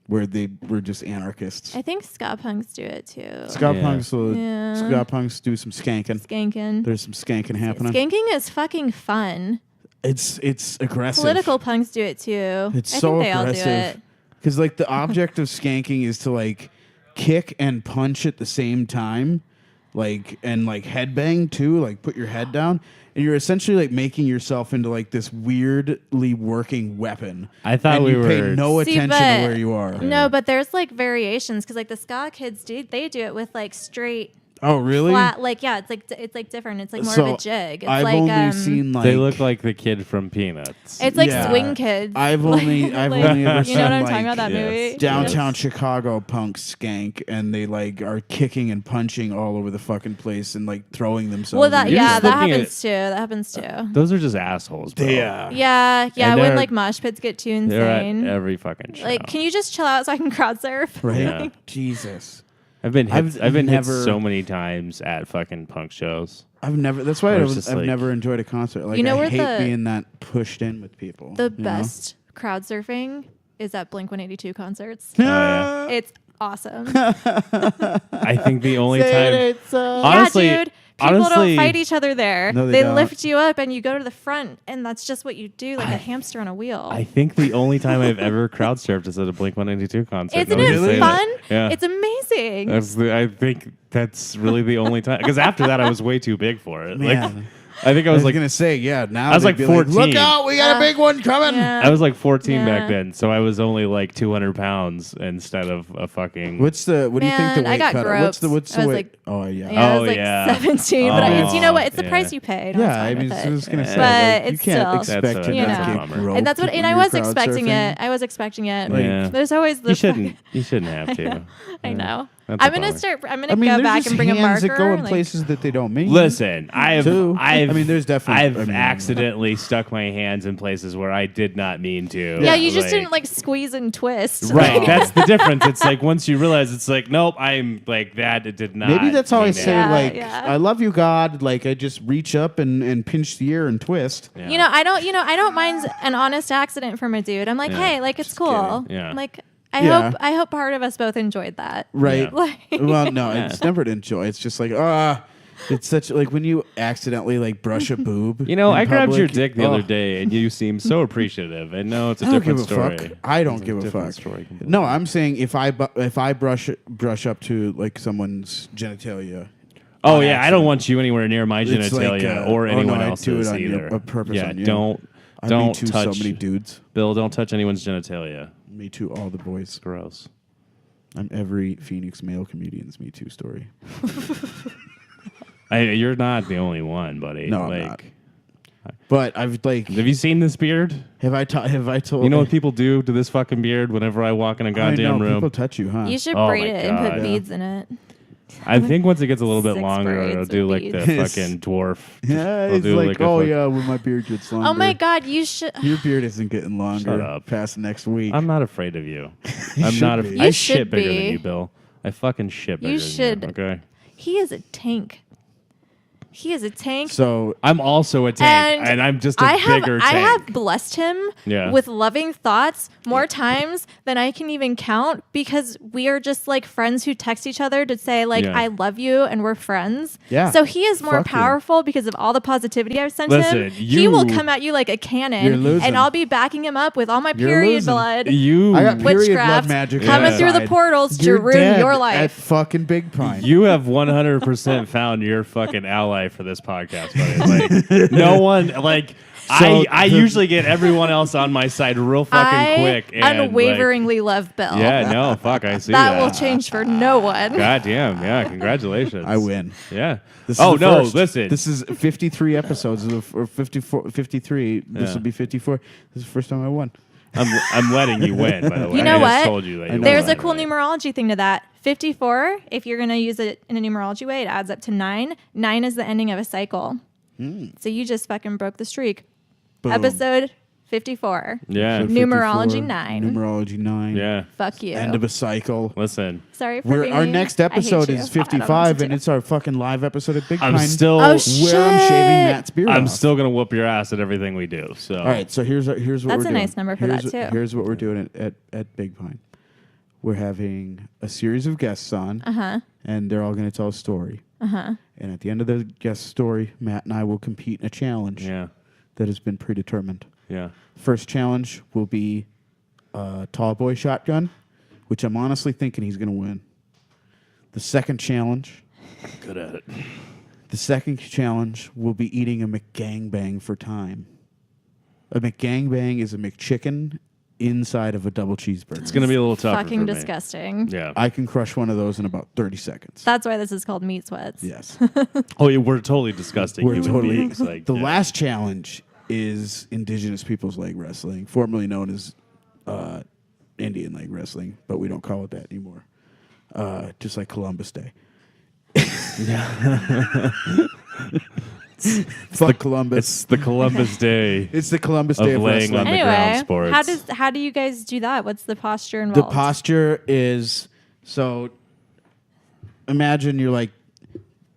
B: where they were just anarchists.
C: I think ska punks do it too.
B: Ska
A: Yeah.
B: punks,
C: Yeah.
B: ska punks do some skanking.
C: Skanking.
B: There's some skanking happening.
C: Skanking is fucking fun.
B: It's aggressive.
C: Political punks do it too.
B: It's
C: I
B: so
C: think they all do
B: aggressive.
C: it.
B: Because like the object of skanking is to like kick and punch at the same time, and headbang too, like put your head down, and you're essentially like making yourself into like this weirdly working weapon.
A: I thought
B: and
A: we
B: you pay
A: were-
B: no
C: See,
B: attention to
C: but-
B: where you are.
C: No, but there's like variations because like the ska kids they do it with like straight
B: Oh, really?
C: flat. Like it's like different. It's like more
B: So,
C: of a jig. It's
B: I've
C: like
B: only seen like
A: They look like the kid from Peanuts.
C: it's like
B: Yeah.
C: Swing Kids.
B: I've only ever
C: you know
B: seen
C: what I'm
B: like
C: talking about that
A: yes.
C: movie.
B: downtown Chicago punk skank, and they like are kicking and punching all over the fucking place and like throwing themselves.
C: Well, that
A: You're just
C: that
A: looking
C: happens too. That happens too.
A: Those are just assholes, bro.
C: Yeah.
A: And
C: When
A: they're-
C: like mosh pits get too
A: They're at
C: insane.
A: every fucking show.
C: Like, can you just chill out so I can crowd surf?
B: right?
A: Yeah.
B: Jesus.
A: I've been hit,
B: I've
A: I've been
B: never-
A: hit so many times at fucking punk shows.
B: I've never. That's why
A: Or it's just
B: I've
A: like-
B: never enjoyed a concert. Like
C: You know
B: I
C: where
B: hate
C: the-
B: being that pushed in with people.
C: The
B: you know?
C: best crowd surfing is at Blink-182 concerts.
A: Yeah.
C: It's awesome.
A: I think the only time,
B: so
A: honestly,
C: yeah, dude. People
A: honestly,
C: don't fight each other there.
B: No, they
C: they
B: don't.
C: lift you up and you go to the front, and that's just what you do, like a hamster on a wheel.
A: I think the only time I've ever crowd surfed is at a Blink-182 concert.
C: Isn't
A: Now that
C: it
A: you say
C: fun?
A: that. Yeah.
C: It's amazing.
A: I think that's really the only time. Because after that, I was way too big for it. Like,
B: Man.
A: I think I
B: I
A: was
B: was
A: like,
B: gonna say, yeah. Now
A: I was
B: they'd
A: like
B: be
A: 14.
B: Look out, we got a big one coming.
C: Yeah.
A: I was like 14 back
C: Yeah.
A: then, so I was only like 200 pounds instead of a fucking.
B: What do you think the
C: Man, I
B: weight
C: got
B: cut?
C: groped.
B: What's
C: I
B: the
C: was
B: weight?
C: like-
B: Oh yeah.
C: Yeah, I
A: Oh,
C: was like
A: yeah.
C: 17, but it's, you know what? It's the
A: Yeah.
C: price you pay. Don't
B: Yeah, I
C: fine
B: mean,
C: with
B: I was
C: it.
B: gonna say,
C: But
B: like, you
C: it's
B: can't
C: still-
B: expect
A: That's
B: to
A: a-
C: you
B: not
C: know.
B: get
A: bummer.
B: groped
C: And that's what,
B: when
C: and I
B: you're
C: was
B: crowd
C: expecting
B: surfing.
C: it. I was expecting it.
A: Yeah.
C: There's always the.
A: You shouldn't. You shouldn't have to.
C: I know.
A: That's a
C: I'm gonna
A: bummer.
C: start. I'm
B: I
C: gonna
B: mean,
C: go
B: there's
C: back
B: just
C: and bring a
B: hands
C: marker.
B: that go in
C: like-
B: places that they don't mean.
A: Listen, I've
B: I mean, there's definitely.
A: I've
B: I mean,
A: accidentally stuck my hands in places where I did not mean to.
C: Yeah, you just didn't like squeeze and twist.
A: Right, that's the difference. It's like once you realize, it's like, nope, I'm like that. It did not.
B: Maybe that's how I
A: mean
B: say,
A: that.
C: Yeah,
B: like,
C: yeah.
B: I love you, God. Like, I just reach up and pinch the ear and twist.
A: Yeah.
C: You know, I don't mind an honest accident from a dude. I'm like,
A: Yeah.
C: hey, like it's cool.
A: kidding. Yeah.
C: Like
B: Yeah.
C: I hope part of us both enjoyed that.
B: Right.
A: Yeah.
C: Like,
B: Well, no,
A: Yeah.
B: it's never to enjoy. It's just like, it's such like when you accidentally like brush a boob.
A: You know,
B: in
A: I grabbed your
B: public,
A: dick the other day, and you seem so appreciative. And no, it's a
B: I don't
A: different
B: give a
A: story.
B: fuck. I don't
A: It's
B: give a
A: different
B: fuck.
A: story completely.
B: No, I'm saying if I brush up to like someone's genitalia.
A: Oh
B: on
A: yeah, I
B: accident,
A: don't want you anywhere near my
B: it's
A: genitalia
B: like,
A: or
B: oh,
A: anyone
B: no, I
A: else's
B: do it on
A: either.
B: your, purpose
A: yeah,
B: on you.
A: don't
B: I
A: don't
B: me too
A: touch
B: so many dudes.
A: Bill. Don't touch anyone's genitalia.
B: Me too, all the boys.
A: Gross.
B: I'm every Phoenix male comedian's Me Too story.
A: You're not the only one, buddy.
B: No, I'm
A: like,
B: not. But I've like,
A: have you seen this beard?
B: have I told
A: You know what people do to this fucking beard whenever I walk in a
B: I
A: goddamn
B: know,
A: room?
B: people touch you, huh?
C: you should
A: Oh
C: braid
A: my
C: it and
A: God.
C: put
A: Yeah.
C: beads in it.
A: I think once it gets a little bit
C: 6
A: longer,
C: braids
A: it'll
C: of
A: do like the
C: beads.
A: fucking dwarf.
B: Yeah,
A: It'll
B: it's
A: do
B: like,
A: a
B: oh
A: fuck-
B: yeah, when my beard gets longer.
C: Oh my God, you should.
B: Your beard isn't getting longer.
A: Shut up.
B: Past next week.
A: I'm not afraid of you.
B: You
A: I'm
B: should
A: not.
B: be.
A: I
C: You
A: shit
C: should
A: bigger
C: be.
A: than you, Bill. I fucking shit bigger
C: You
A: than
C: should.
A: you. Okay.
C: He is a tank. He is a tank.
B: So
A: I'm also a tank, and I'm just a bigger tank.
C: I have blessed him
A: Yeah.
C: with loving thoughts more times than I can even count because we are just like friends who text each other to say like
A: Yeah.
C: I love you and we're friends.
B: Yeah.
C: So he is more
B: Fuck you.
C: powerful because of all the positivity I've sent
A: Listen,
C: him. He will
A: you-
C: come at you like a
B: You're
C: cannon,
B: losing.
C: and I'll be backing him up with all my
B: You're
C: period
B: losing.
C: blood.
A: you.
B: I got period blood
C: Witchcraft
B: magic
C: coming
A: Yeah.
C: through the
B: inside.
C: portals to
B: You're
C: ruin
B: dead
C: your
B: at
C: life.
B: fucking Big Pine.
A: You have 100% found your fucking ally for this podcast, buddy. Like, no one, like,
B: So
A: I
B: the-
A: usually get everyone else on my side real fucking
C: I
A: quick. And,
C: unwaveringly love Bill.
A: Like, yeah, no, fuck, I see
C: that
A: that.
C: will change for no one.
A: God damn, yeah, congratulations.
B: I win.
A: Yeah.
B: This
A: Oh,
B: is the
A: no,
B: first.
A: listen.
B: This is 53 episodes or 54, 53. This
A: Yeah.
B: will be 54. This is the first time I won.
A: I'm letting you win, by the way.
C: You know
A: I just
C: what?
A: told you that you
C: There's
A: won,
C: a cool
A: right?
C: numerology thing to that. 54, if you're going to use it in a numerology way, it adds up to 9. 9 is the ending of a cycle. So you just fucking broke the streak.
B: Boom.
C: Episode 54.
A: Yeah.
B: So
C: Numerology
B: 54,
C: 9.
B: Numerology 9.
A: Yeah.
C: Fuck you.
B: End of a cycle.
A: Listen,
C: Sorry for being
B: Our
C: mean.
B: next
C: I hate
B: episode
C: you.
B: is
C: I don't know what to
B: 55, and
C: do.
B: it's our fucking live episode at Big
A: I'm
B: Pine.
A: still.
C: Oh,
B: where I'm
C: shit.
B: shaving Matt's beard
A: I'm
B: off.
A: still gonna whoop your ass at everything we do. So.
B: All right, so here's what
C: That's
B: we're
C: a
B: doing.
C: nice number for that,
B: Here's-
C: too.
B: Here's what we're doing at Big Pine. We're having a series of guests on, and they're all going to tell a story. And at the end of the guest story, Matt and I will compete in a challenge
A: Yeah.
B: that has been predetermined.
A: Yeah.
B: First challenge will be a tall boy shotgun, which I'm honestly thinking he's going to win. The second challenge
A: Good at it.
B: The second challenge will be eating a McGangbang for time. A McGangbang is a McChicken inside of a double cheeseburger.
A: It's going to be a little tougher
C: Fucking
A: for me.
C: disgusting.
A: Yeah.
B: I can crush one of those in about 30 seconds.
C: That's why this is called meat sweats.
B: Yes.
A: Oh, yeah, we're totally disgusting.
B: We're
A: human
B: totally.
A: beings. Like,
B: The
A: yeah.
B: last challenge is Indigenous Peoples Leg Wrestling, formerly known as Indian Leg Wrestling, but we don't call it that anymore. Just like Columbus Day. Fuck Columbus.
A: It's the Columbus Day.
B: It's the Columbus Day of
A: laying on
B: wrestling.
A: the ground
C: Anyway,
A: sports.
C: how do you guys do that? What's the posture
B: The
C: involved?
B: posture is so. Imagine you're like.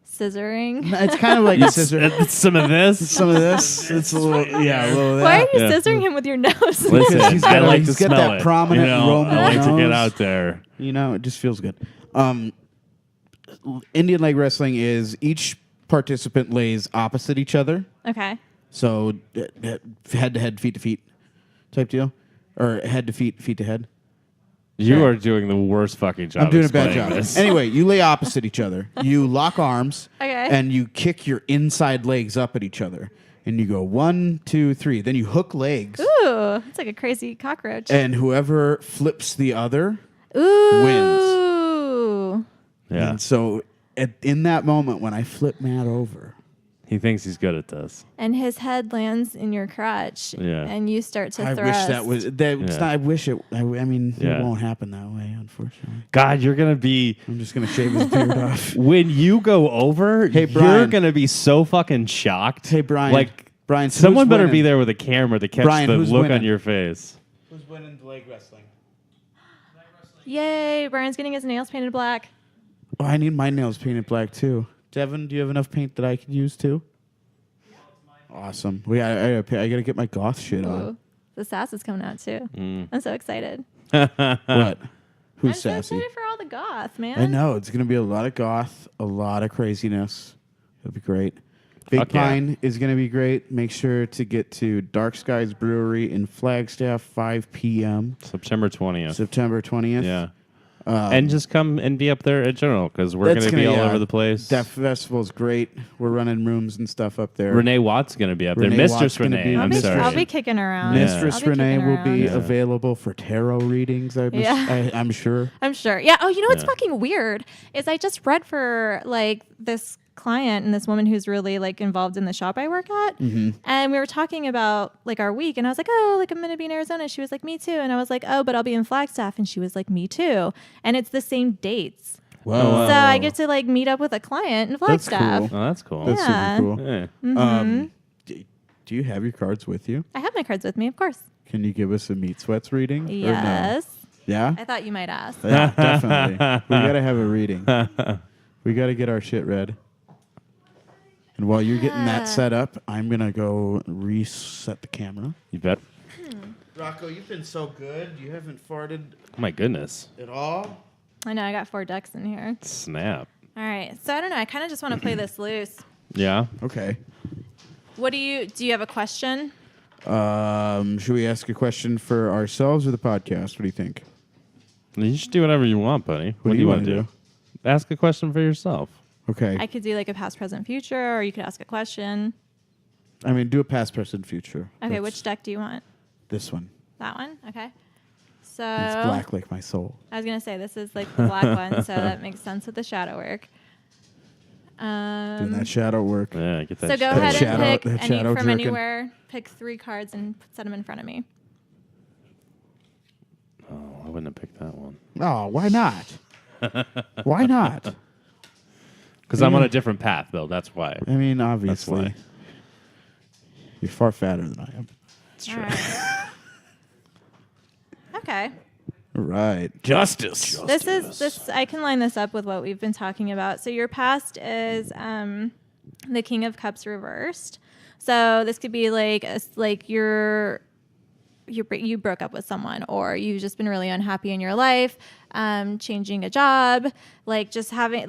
C: Scissoring.
B: It's kind of like a scissor.
A: It's some of this.
B: Some of this. It's a little. Yeah, a little of that.
C: Why are you
A: Yeah.
C: scissoring him with your nose?
A: Listen,
B: Because he's got
A: I
B: a-
A: like
B: he's
A: to
B: got
A: smell
B: that
A: it.
B: prominent Roman
A: I like to get
B: nose.
A: out there.
B: You know, it just feels good. Indian leg wrestling is each participant lays opposite each other.
C: Okay.
B: So head to head, feet to feet type deal. Or head to feet, feet to head.
A: You are doing the worst fucking job.
B: I'm doing a bad
A: explaining
B: job.
A: this.
B: Anyway, you lay opposite each other. You lock arms.
C: Okay.
B: And you kick your inside legs up at each other. And you go 1, 2, 3. Then you hook legs.
C: Ooh, it's like a crazy cockroach.
B: And whoever flips the other
C: Ooh.
A: Yeah.
B: And so in that moment when I flip Matt over,
A: He thinks he's good at this.
C: And his head lands in your crotch.
A: Yeah.
C: And you start to
B: I
C: thrust.
B: wish that was that. It's
A: Yeah.
B: not, I wish it. I mean,
A: Yeah.
B: it won't happen that way, unfortunately.
A: God, you're going to be...
B: I'm just gonna shave his beard off.
A: When you go over,
B: Hey,
A: you're
B: Brian.
A: going to be so fucking shocked.
B: Hey, Brian.
A: Like,
B: Brian,
A: someone
B: who's
A: better
B: winning?
A: be there with a camera to catch
B: Brian,
A: the
B: who's
A: look on
B: winning?
A: your face.
B: Who's winning the leg wrestling?
C: Yay, Brian's getting his nails painted black.
B: Oh, I need my nails painted black too. Devin, do you have enough paint that I could use too? Awesome. I gotta get my goth shit
C: Ooh.
B: on.
C: The sass is coming out too.
A: Mm.
C: I'm so excited.
B: What?
C: I'm
B: Who's
C: so
B: sassy?
C: excited for all the goth, man.
B: I know it's gonna be a lot of goth, a lot of craziness. It'll be great. Big
A: Fuck yeah.
B: Pine is gonna be great. Make sure to get to Dark Skies Brewery in Flagstaff, 5 p.m.
A: September 20th.
B: September 20th.
A: Yeah. And just come and be up there in general because we're
B: That's
A: going to be
B: gonna-
A: all
B: yeah,
A: over the place.
B: That festival's great. We're running rooms and stuff up there.
A: Renee Watt's going to be up
B: Renee
A: there.
B: Watt's
A: Mistress
B: gonna
A: Renee.
B: be-
A: I'm sorry.
C: I'll be kicking around.
A: Yeah.
B: Mistress
C: I'll be
B: Renee
C: kicking
B: will be
C: around.
B: available for tarot readings. I'm sure.
C: I'm sure. Yeah. Oh, you know what's
A: Yeah.
C: fucking weird is I just read for like this client and this woman who's really like involved in the shop I work at, and we were talking about like our week, and I was like, oh, like I'm gonna be in Arizona. She was like, me too, and I was like, oh, but I'll be in Flagstaff, and she was like, me too, and it's the same dates.
B: Wow.
C: So I get to like meet up with a client in
B: That's
C: Flagstaff.
B: cool.
A: Oh, that's cool.
B: That's
C: Yeah.
B: super cool.
A: Yeah.
B: Do you have your cards with you?
C: I have my cards with me, of course.
B: Can you give us a meat sweats reading? or no?
C: Yes.
B: Yeah?
C: I thought you might ask.
B: Yeah, definitely. We got to have a reading. We got to get our shit read. And while you're getting that set up, I'm going to go reset the camera.
A: You bet.
B: Rocco, you've been so good. You haven't farted
A: Oh, my goodness.
B: at all.
C: I know I got 4 ducks in here.
A: Snap.
C: All right. So I don't know. I kind of just want to play this loose.
A: Yeah.
B: Okay.
C: What do you have a question?
B: Should we ask a question for ourselves or the podcast? What do you think?
A: You should do whatever you want, buddy. What
B: do
A: do
B: you
A: you want
B: wanna
A: to
B: do?
A: Ask a question for yourself.
B: Okay.
C: I could do like a past, present, future, or you could ask a question.
B: I mean, do a past, present, future.
C: Okay,
B: That's
C: which deck do you want?
B: This one.
C: That one? Okay. So
B: It's black like my soul.
C: I was gonna say this is like the black one, so that makes sense with the shadow work.
B: Doing that shadow work.
A: Yeah, get that
C: So go
A: shit.
C: ahead
B: shadow-
C: and pick
B: that
C: any
B: shadow
C: from
B: jerking.
C: anywhere. Pick 3 cards and set them in front of me.
A: Oh, I wouldn't have picked that one.
B: Oh, why not? Why not?
A: Because I'm on a different path, Bill. That's why.
B: I mean, obviously.
A: why.
B: You're far fatter than I am.
A: It's
C: All
A: true.
C: right. Okay.
B: Right.
A: Justice.
C: This I can line this up with what we've been talking about. So your past is the King of Cups reversed. So this could be like you broke up with someone, or you've just been really unhappy in your life, changing a job, like just having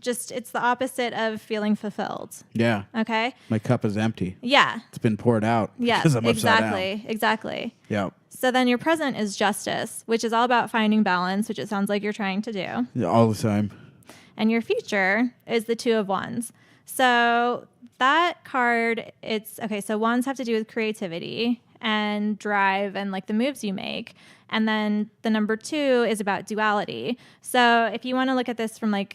C: it's the opposite of feeling fulfilled.
B: Yeah.
C: Okay.
B: My cup is empty.
C: Yeah.
B: It's been poured out.
C: Yeah.
B: Because I'm upside down.
C: Exactly.
B: Yeah.
C: So then your present is justice, which is all about finding balance, which it sounds like you're trying to do.
B: Yeah, all the time.
C: And your future is the 2 of Wands. So that card, it's okay. So wands have to do with creativity and drive and like the moves you make. And then the number 2 is about duality. So if you want to look at this from like,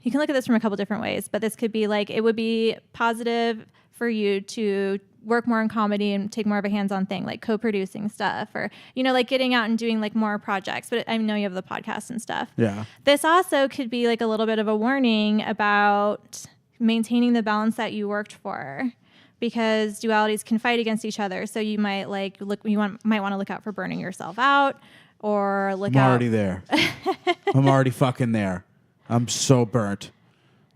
C: you can look at this from a couple different ways, but this could be like, it would be positive for you to work more in comedy and take more of a hands-on thing, like co-producing stuff or, like getting out and doing like more projects. But I know you have the podcast and stuff.
B: Yeah.
C: This also could be like a little bit of a warning about maintaining the balance that you worked for, because dualities can fight against each other. So you might might want to look out for burning yourself out, or
B: I'm already there. I'm already fucking there. I'm so burnt.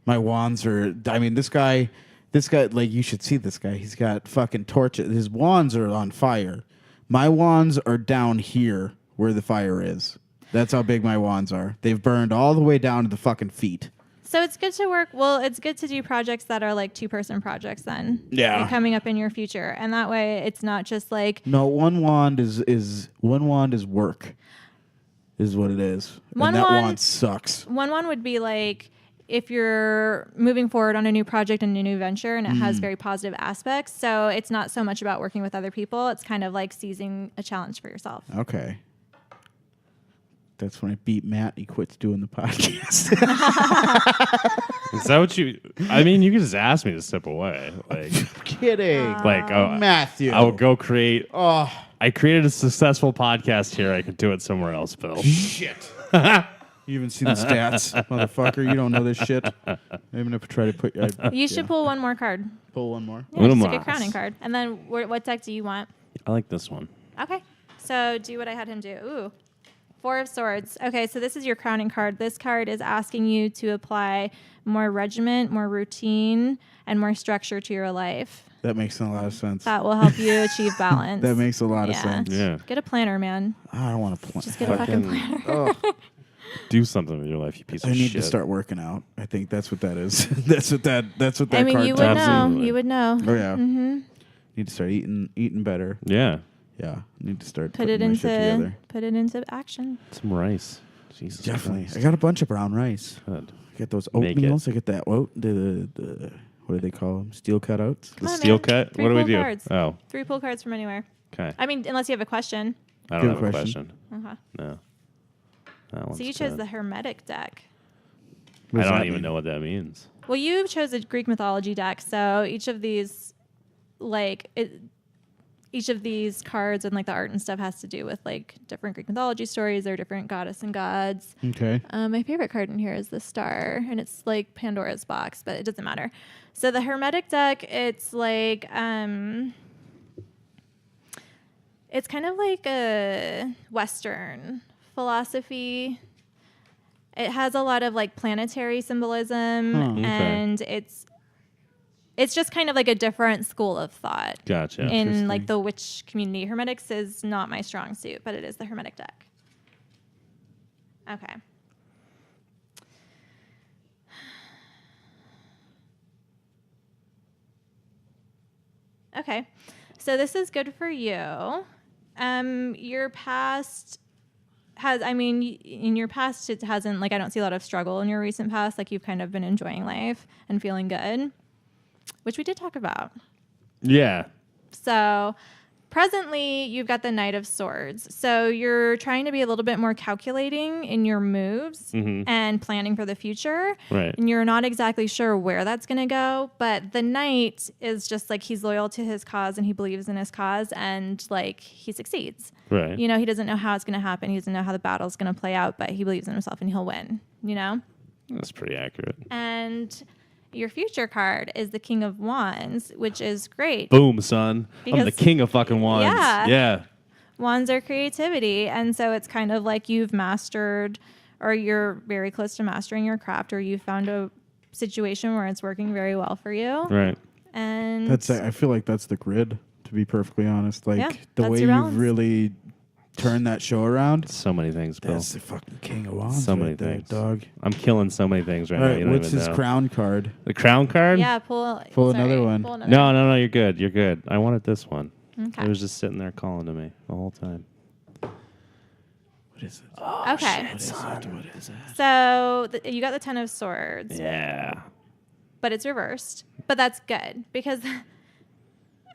B: My wands are, this guy, like, you should see this guy. He's got fucking torches. His wands are on fire. My wands are down here where the fire is. That's how big my wands are. They've burned all the way down to the fucking feet.
C: So it's good to it's good to do projects that are like 2-person projects then.
B: Yeah.
C: Like coming up in your future. And that way it's not just like.
B: No, one wand is work, is what it is. And that wand sucks.
C: One would be like, if you're moving forward on a new project and a new venture and it has very positive aspects. So it's not so much about working with other people. It's kind of like seizing a challenge for yourself.
B: Okay. That's when I beat Matt and he quits doing the podcast.
A: Is that what you could just ask me to step away. Like,
B: kidding. Matthew.
A: I would go create.
B: Oh,
A: I created a successful podcast here. I could do it somewhere else, Bill.
B: shit. You even see the stats, motherfucker. You don't know this shit. I'm going to try to put you.
C: You should pull one more card.
B: Pull one more.
C: Yeah, just like a crowning card. And then what deck do you want?
A: I like this one.
C: Okay. So do what I had him do. Ooh. 4 of Swords. Okay, so this is your crowning card. This card is asking you to apply more regiment, more routine, and more structure to your life.
B: That makes a lot of sense.
C: That will help you achieve balance.
B: That makes a lot of sense.
A: Yeah.
C: Get a planner, man.
B: I don't want a planner.
C: Just get a fucking planner.
A: Do something with your life, you piece of
B: I
A: shit.
B: need to start working out. I think that's what that is. that's what that
C: I mean,
B: card
C: you would
B: tells me.
C: know.
A: Absolutely.
C: You would know.
B: Oh yeah.
C: Mm-hmm.
B: Need to start eating better.
A: Yeah.
B: Yeah. Need to start
C: Put it
B: putting my shit together.
C: into action.
A: Some rice. Jesus
B: Definitely.
A: Christ.
B: I got a bunch of brown rice.
A: Good.
B: I get those
A: Make
B: oatmeals. I get that the what do they call them? Steel cutouts.
A: The
C: Come on,
A: steel
C: man.
A: cut?
C: 3
A: What do we
C: pull
A: do?
C: cards.
A: Oh,
C: 3 pull cards from anywhere.
A: okay.
C: I mean, unless you have a question.
A: I don't
B: Good
A: have a
B: question.
A: question.
C: Okay.
A: No. That
C: So
A: one's
C: you chose
A: good.
C: the Hermetic deck.
B: What
A: I
B: does
A: don't
B: that
A: even
B: mean?
A: know what that means.
C: Well, you chose a Greek mythology deck, so each of these, each of these cards and like the art and stuff has to do with like different Greek mythology stories or different goddess and gods.
B: Okay.
C: My favorite card in here is the Star, and it's like Pandora's box, but it doesn't matter. So the Hermetic deck, it's like it's kind of like a Western philosophy. It has a lot of like planetary symbolism,
B: Okay.
C: and it's just kind of like a different school of thought.
A: Gotcha.
C: In like
B: Interesting.
C: the witch community. Hermetics is not my strong suit, but it is the Hermetic deck. Okay. Okay. So this is good for you. Your past in your past, it hasn't, like, I don't see a lot of struggle in your recent past. Like, you've kind of been enjoying life and feeling good, which we did talk about.
A: Yeah.
C: So presently, you've got the Knight of Swords. So you're trying to be a little bit more calculating in your moves and planning for the future.
A: Right.
C: And you're not exactly sure where that's going to go. But the Knight is just like, he's loyal to his cause and he believes in his cause, and like he succeeds.
A: Right.
C: You know, he doesn't know how it's going to happen. He doesn't know how the battle's going to play out, but he believes in himself and he'll win, you know?
A: That's pretty accurate.
C: And your future card is the King of Wands, which is great.
A: Boom, son. I'm the
C: Because-
A: king of fucking wands.
C: Yeah.
A: Yeah.
C: Wands are creativity. And so it's kind of like you've mastered, or you're very close to mastering your craft, or you found a situation where it's working very well for you.
A: Right.
C: And
B: I feel like that's the grid, to be perfectly honest. Like
C: Yeah,
B: the
C: that's
B: way
C: your
B: you've
C: balance.
B: really turned that show around.
A: So many things, Bill.
B: That's the fucking king of wands.
A: So many
B: right there,
A: things.
B: dog.
A: I'm killing so many things right
B: All
A: now.
B: right,
A: You don't
B: what's
A: even
B: his
A: know.
B: crown card?
A: The crown card?
C: yeah, pull
B: another one.
C: Pull another.
A: No, you're good. You're good. I wanted this one.
C: Okay.
A: It was just sitting there calling to me the whole time.
B: What is it?
C: Okay.
B: What is it? What is it?
C: So you got the Ten of Swords,
A: Yeah. the
C: but it's reversed. But that's good because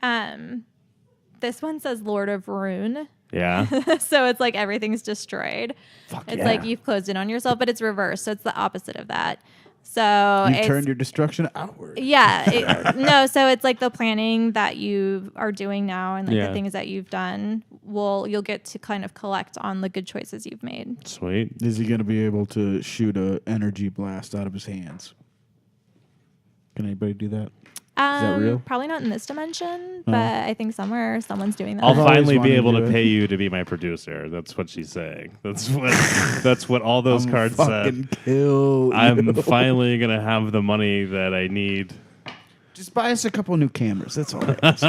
C: the this one says Lord of Rune.
A: Yeah.
C: So it's like everything's destroyed.
B: Fuck
C: It's
B: yeah.
C: like you've closed in on yourself, but it's reversed. So it's the opposite of that. So
B: You
C: it's,
B: turned your destruction outward.
C: yeah. No, so it's like the planning that you are doing now and like
A: Yeah.
C: the things that you've done you'll get to kind of collect on the good choices you've made.
A: Sweet.
B: Is he going to be able to shoot a energy blast out of his hands? Can anybody do that? that real?
C: Probably not in this dimension, but I think somewhere someone's doing that.
A: I'll
B: I've always
A: finally be
B: wanted
A: able
B: to
A: to
B: do it.
A: pay you to be my producer. That's what she's saying. That's what all those cards
B: fucking
A: said.
B: kill
A: I'm
B: you.
A: finally gonna have the money that I need.
B: Just buy us a couple new cameras. That's all I ask.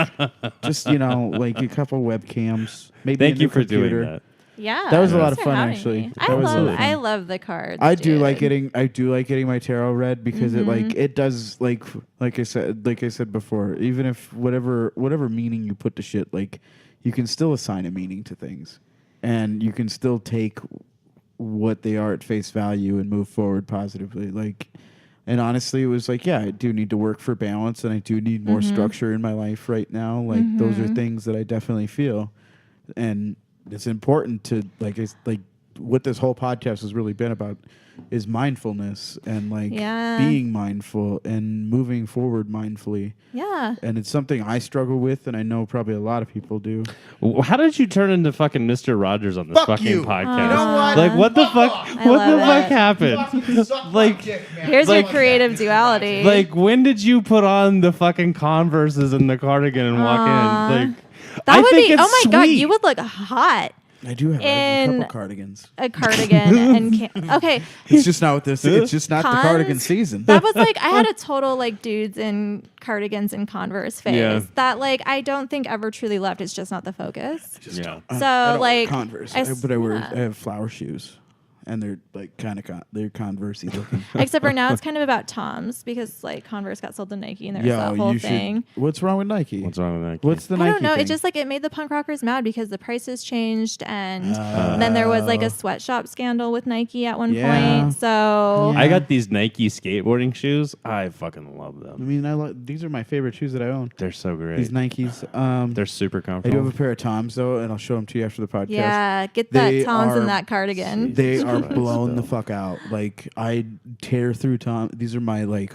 B: Just, like a couple webcams. Maybe
A: Thank
B: a
A: you
B: new
A: for
B: computer.
A: doing that.
C: Yeah,
B: That was a lot
C: thanks
B: of
C: for
B: fun,
C: having
B: actually.
C: me.
B: That was a lot of
C: I
B: fun.
C: love the cards.
B: I do like
C: dude.
B: getting my tarot read because it does like I said before, even if whatever meaning you put to shit, like you can still assign a meaning to things, and you can still take what they are at face value and move forward positively. Like, and honestly, it was like, yeah, I do need to work for balance, and I do need more structure in my life right now. Like those are things that I definitely feel, and it's important to like what this whole podcast has really been about is mindfulness and being mindful and moving forward mindfully.
C: Yeah.
B: And it's something I struggle with, and I know probably a lot of people do.
A: How did you turn into fucking Mr. Rogers on this
B: Fuck
A: fucking
B: you.
A: podcast?
B: You know what?
A: Like, what the fuck?
C: I
A: What the
C: love
A: fuck
C: it.
A: happened? Like,
C: Here's your creative duality.
A: like, when did you put on the fucking Converses and the cardigan and walk in? Like,
C: that
A: I
C: would
A: think
C: be.
A: it's
C: Oh my god,
A: sweet.
C: you would look hot.
B: I do have a
C: In-
B: couple cardigans.
C: A cardigan and okay.
B: It's just not with this. It's just not the
C: Cons?
B: cardigan season.
C: That was like I had a total like dudes in cardigans and Converse phase.
A: Yeah.
C: That like I don't think ever truly left. It's just not the focus.
A: yeah.
B: I
C: So
B: don't wear
C: like
B: Converse, but I have flower shoes, and they're like kind of they're Converse-y looking.
C: Except for now, it's kind of about Toms because like Converse got sold to Nike and there's that whole
B: you
C: thing.
B: should. What's wrong with Nike?
A: What's wrong with that?
B: What's the
C: I
B: Nike
C: don't know.
B: thing?
C: It just like it made the punk rockers mad because the prices changed, and then there was like a sweatshop scandal with Nike at one
B: Yeah.
C: point. So
A: I got these Nike skateboarding shoes. I fucking love
B: I
A: them.
B: mean, these are my favorite shoes that I own.
A: They're so great.
B: These Nikes.
A: They're super
B: I do
A: comfortable.
B: have a pair of Toms though, and I'll show them to you after the podcast.
C: yeah, get
B: They
C: that Toms
B: are-
C: and that cardigan.
B: They
A: Jesus
B: are
A: Christ,
B: blown the
A: though.
B: fuck out. Like I tear through Tom. These are my like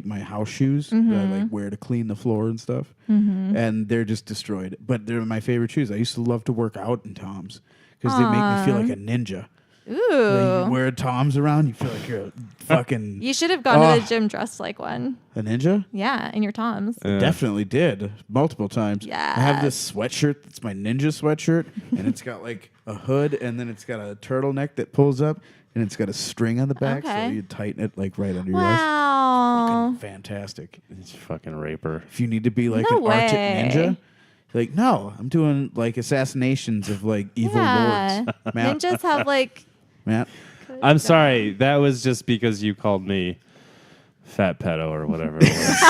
B: my house shoes that I like wear to clean the floor and stuff. And they're just destroyed. But they're my favorite shoes. I used to love to work out in Toms because they make me feel like a ninja. Like,
C: Ooh.
B: you wear Toms around, you feel like you're a fucking
C: You should have gone to
B: Oh.
C: the gym dressed like one.
B: a ninja.
C: Yeah, in your Toms.
B: Definitely did multiple times. I have this sweatshirt that's my ninja sweatshirt, and it's got like a hood, and then it's got a turtleneck that pulls up, and it's got a string on the back, so
C: Okay.
B: you tighten it like right under your eyes.
C: Wow.
B: Fantastic.
A: It's fucking raper.
B: If you need to be like
C: No
B: an Arctic
C: way.
B: ninja, like no, I'm doing like assassinations of like evil
C: Yeah.
B: lords. Matt,
C: Ninjas have like.
B: Matt,
A: I'm sorry. That was just because you called me fat pedo or whatever it was.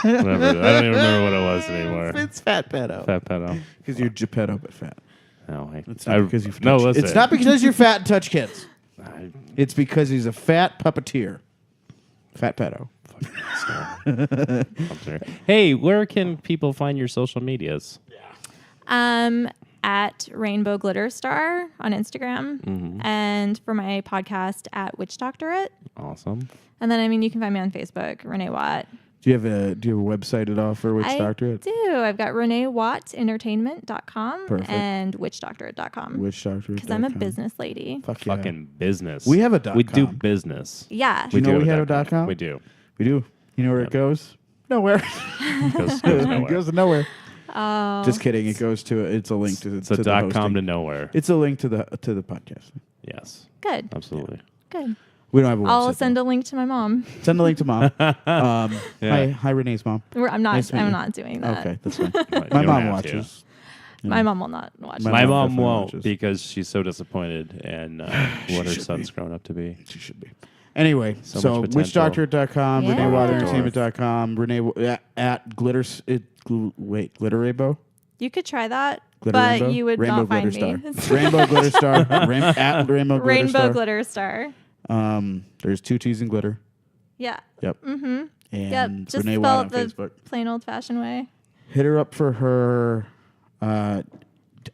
A: Whatever. I don't even remember what it was anymore.
B: it's fat pedo.
A: Fat pedo.
B: Because you're Geppetto but fat.
A: No,
B: It's not because you
A: no. Listen.
B: It's not because you're fat and touch kids.
A: I-
B: It's because he's a fat puppeteer. Fat pedo.
A: I'm sorry. Hey, where can people find your social medias?
C: At Rainbow Glitter Star on Instagram, and for my podcast at Witch Doctorate.
A: Awesome.
C: And then, I mean, you can find me on Facebook, Renee Watt.
B: Do you have a website at all for Witch Doctorate?
C: I do. I've got ReneeWattEntertainment.com
B: Perfect.
C: and WitchDoctorate.com.
B: Witch Doctorate.
C: Because I'm a business lady.
B: Fuck yeah.
A: Fucking business.
B: We have a
A: We
B: .com.
A: do business.
C: Yeah.
B: Do you know we have a .com?
A: We do.
B: We do. You know where it goes? Nowhere.
A: Goes
B: It
A: nowhere.
B: goes to nowhere.
C: Oh.
B: Just kidding. It goes to it's a link to
A: It's a
B: the
A: .com
B: hosting.
A: to nowhere.
B: It's a link to the podcast.
A: Yes,
C: Good.
A: absolutely.
C: Good.
B: We don't have a website.
C: I'll send a link to my mom.
B: Send a link to mom.
A: Yeah.
B: Hi Renee's mom.
C: I'm not.
B: Nice to meet
C: I'm
B: you.
C: not doing that.
B: Okay, that's fine.
A: You
B: My
A: don't
B: mom
A: have
B: watches.
C: My mom will not watch.
B: My
A: My
B: mom
A: mom
B: definitely
A: won't
B: watches.
A: because she's so disappointed in what her
B: should
A: son's
B: be.
A: grown up to be.
B: She should be. Anyway,
A: So
B: so
A: much potential.
B: witchdoctorate.com,
C: Yeah.
B: ReneeWattEntertainment.com, Renee at Glitter Rainbow.
C: You could try that,
B: Glitter
C: but
B: Rainbow?
C: you would
B: Rainbow
C: not find
B: Glitter
C: me.
B: Star. Rainbow Glitter Star. At Rainbow Glitter
C: Rainbow
B: Star.
C: Glitter Star.
B: There's 2 T's in glitter.
C: Yeah.
B: Yep.
C: Mm-hmm.
B: And
C: Yep. Just
B: Renee Watt on
C: spelled the
B: Facebook.
C: plain old fashioned way.
B: Hit her up for her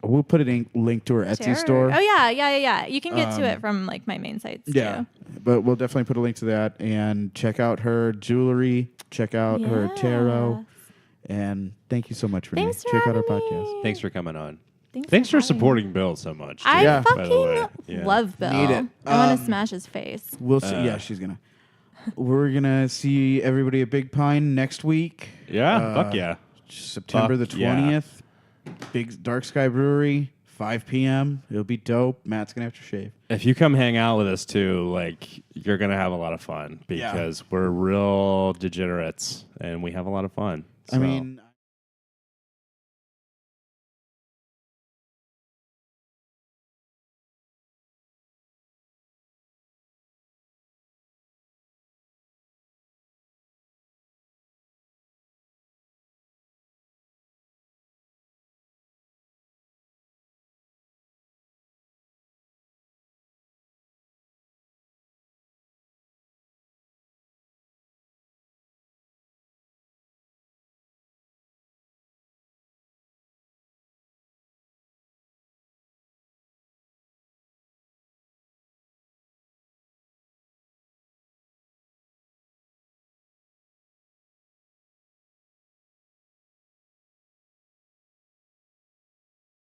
B: We'll put a link to her Etsy
C: Sure.
B: store.
C: Oh yeah. You can get to it from like my main sites
B: Yeah,
C: too.
B: but we'll definitely put a link to that and check out her jewelry. Check out her tarot. And thank you so much, Renee.
C: Thanks for
B: Check out our
C: having
B: podcast.
C: me.
A: Thanks for coming on.
C: having
A: Thanks for
C: me.
A: supporting Bill so much. too,
C: I
B: Yeah.
A: by the way.
C: fucking
A: Yeah.
C: love Bill.
B: Need it.
C: I want to smash his face.
B: We'll see. Yeah, she's gonna. We're gonna see everybody at Big Pine next week.
A: Yeah, fuck yeah.
B: September the
A: Fuck yeah.
B: 20th. Big Dark Sky Brewery, 5 p.m. It'll be dope. Matt's gonna have to shave.
A: If you come hang out with us too, like you're gonna have a lot of fun because we're real degenerates and we have a lot of fun.
B: I
A: So.
B: mean,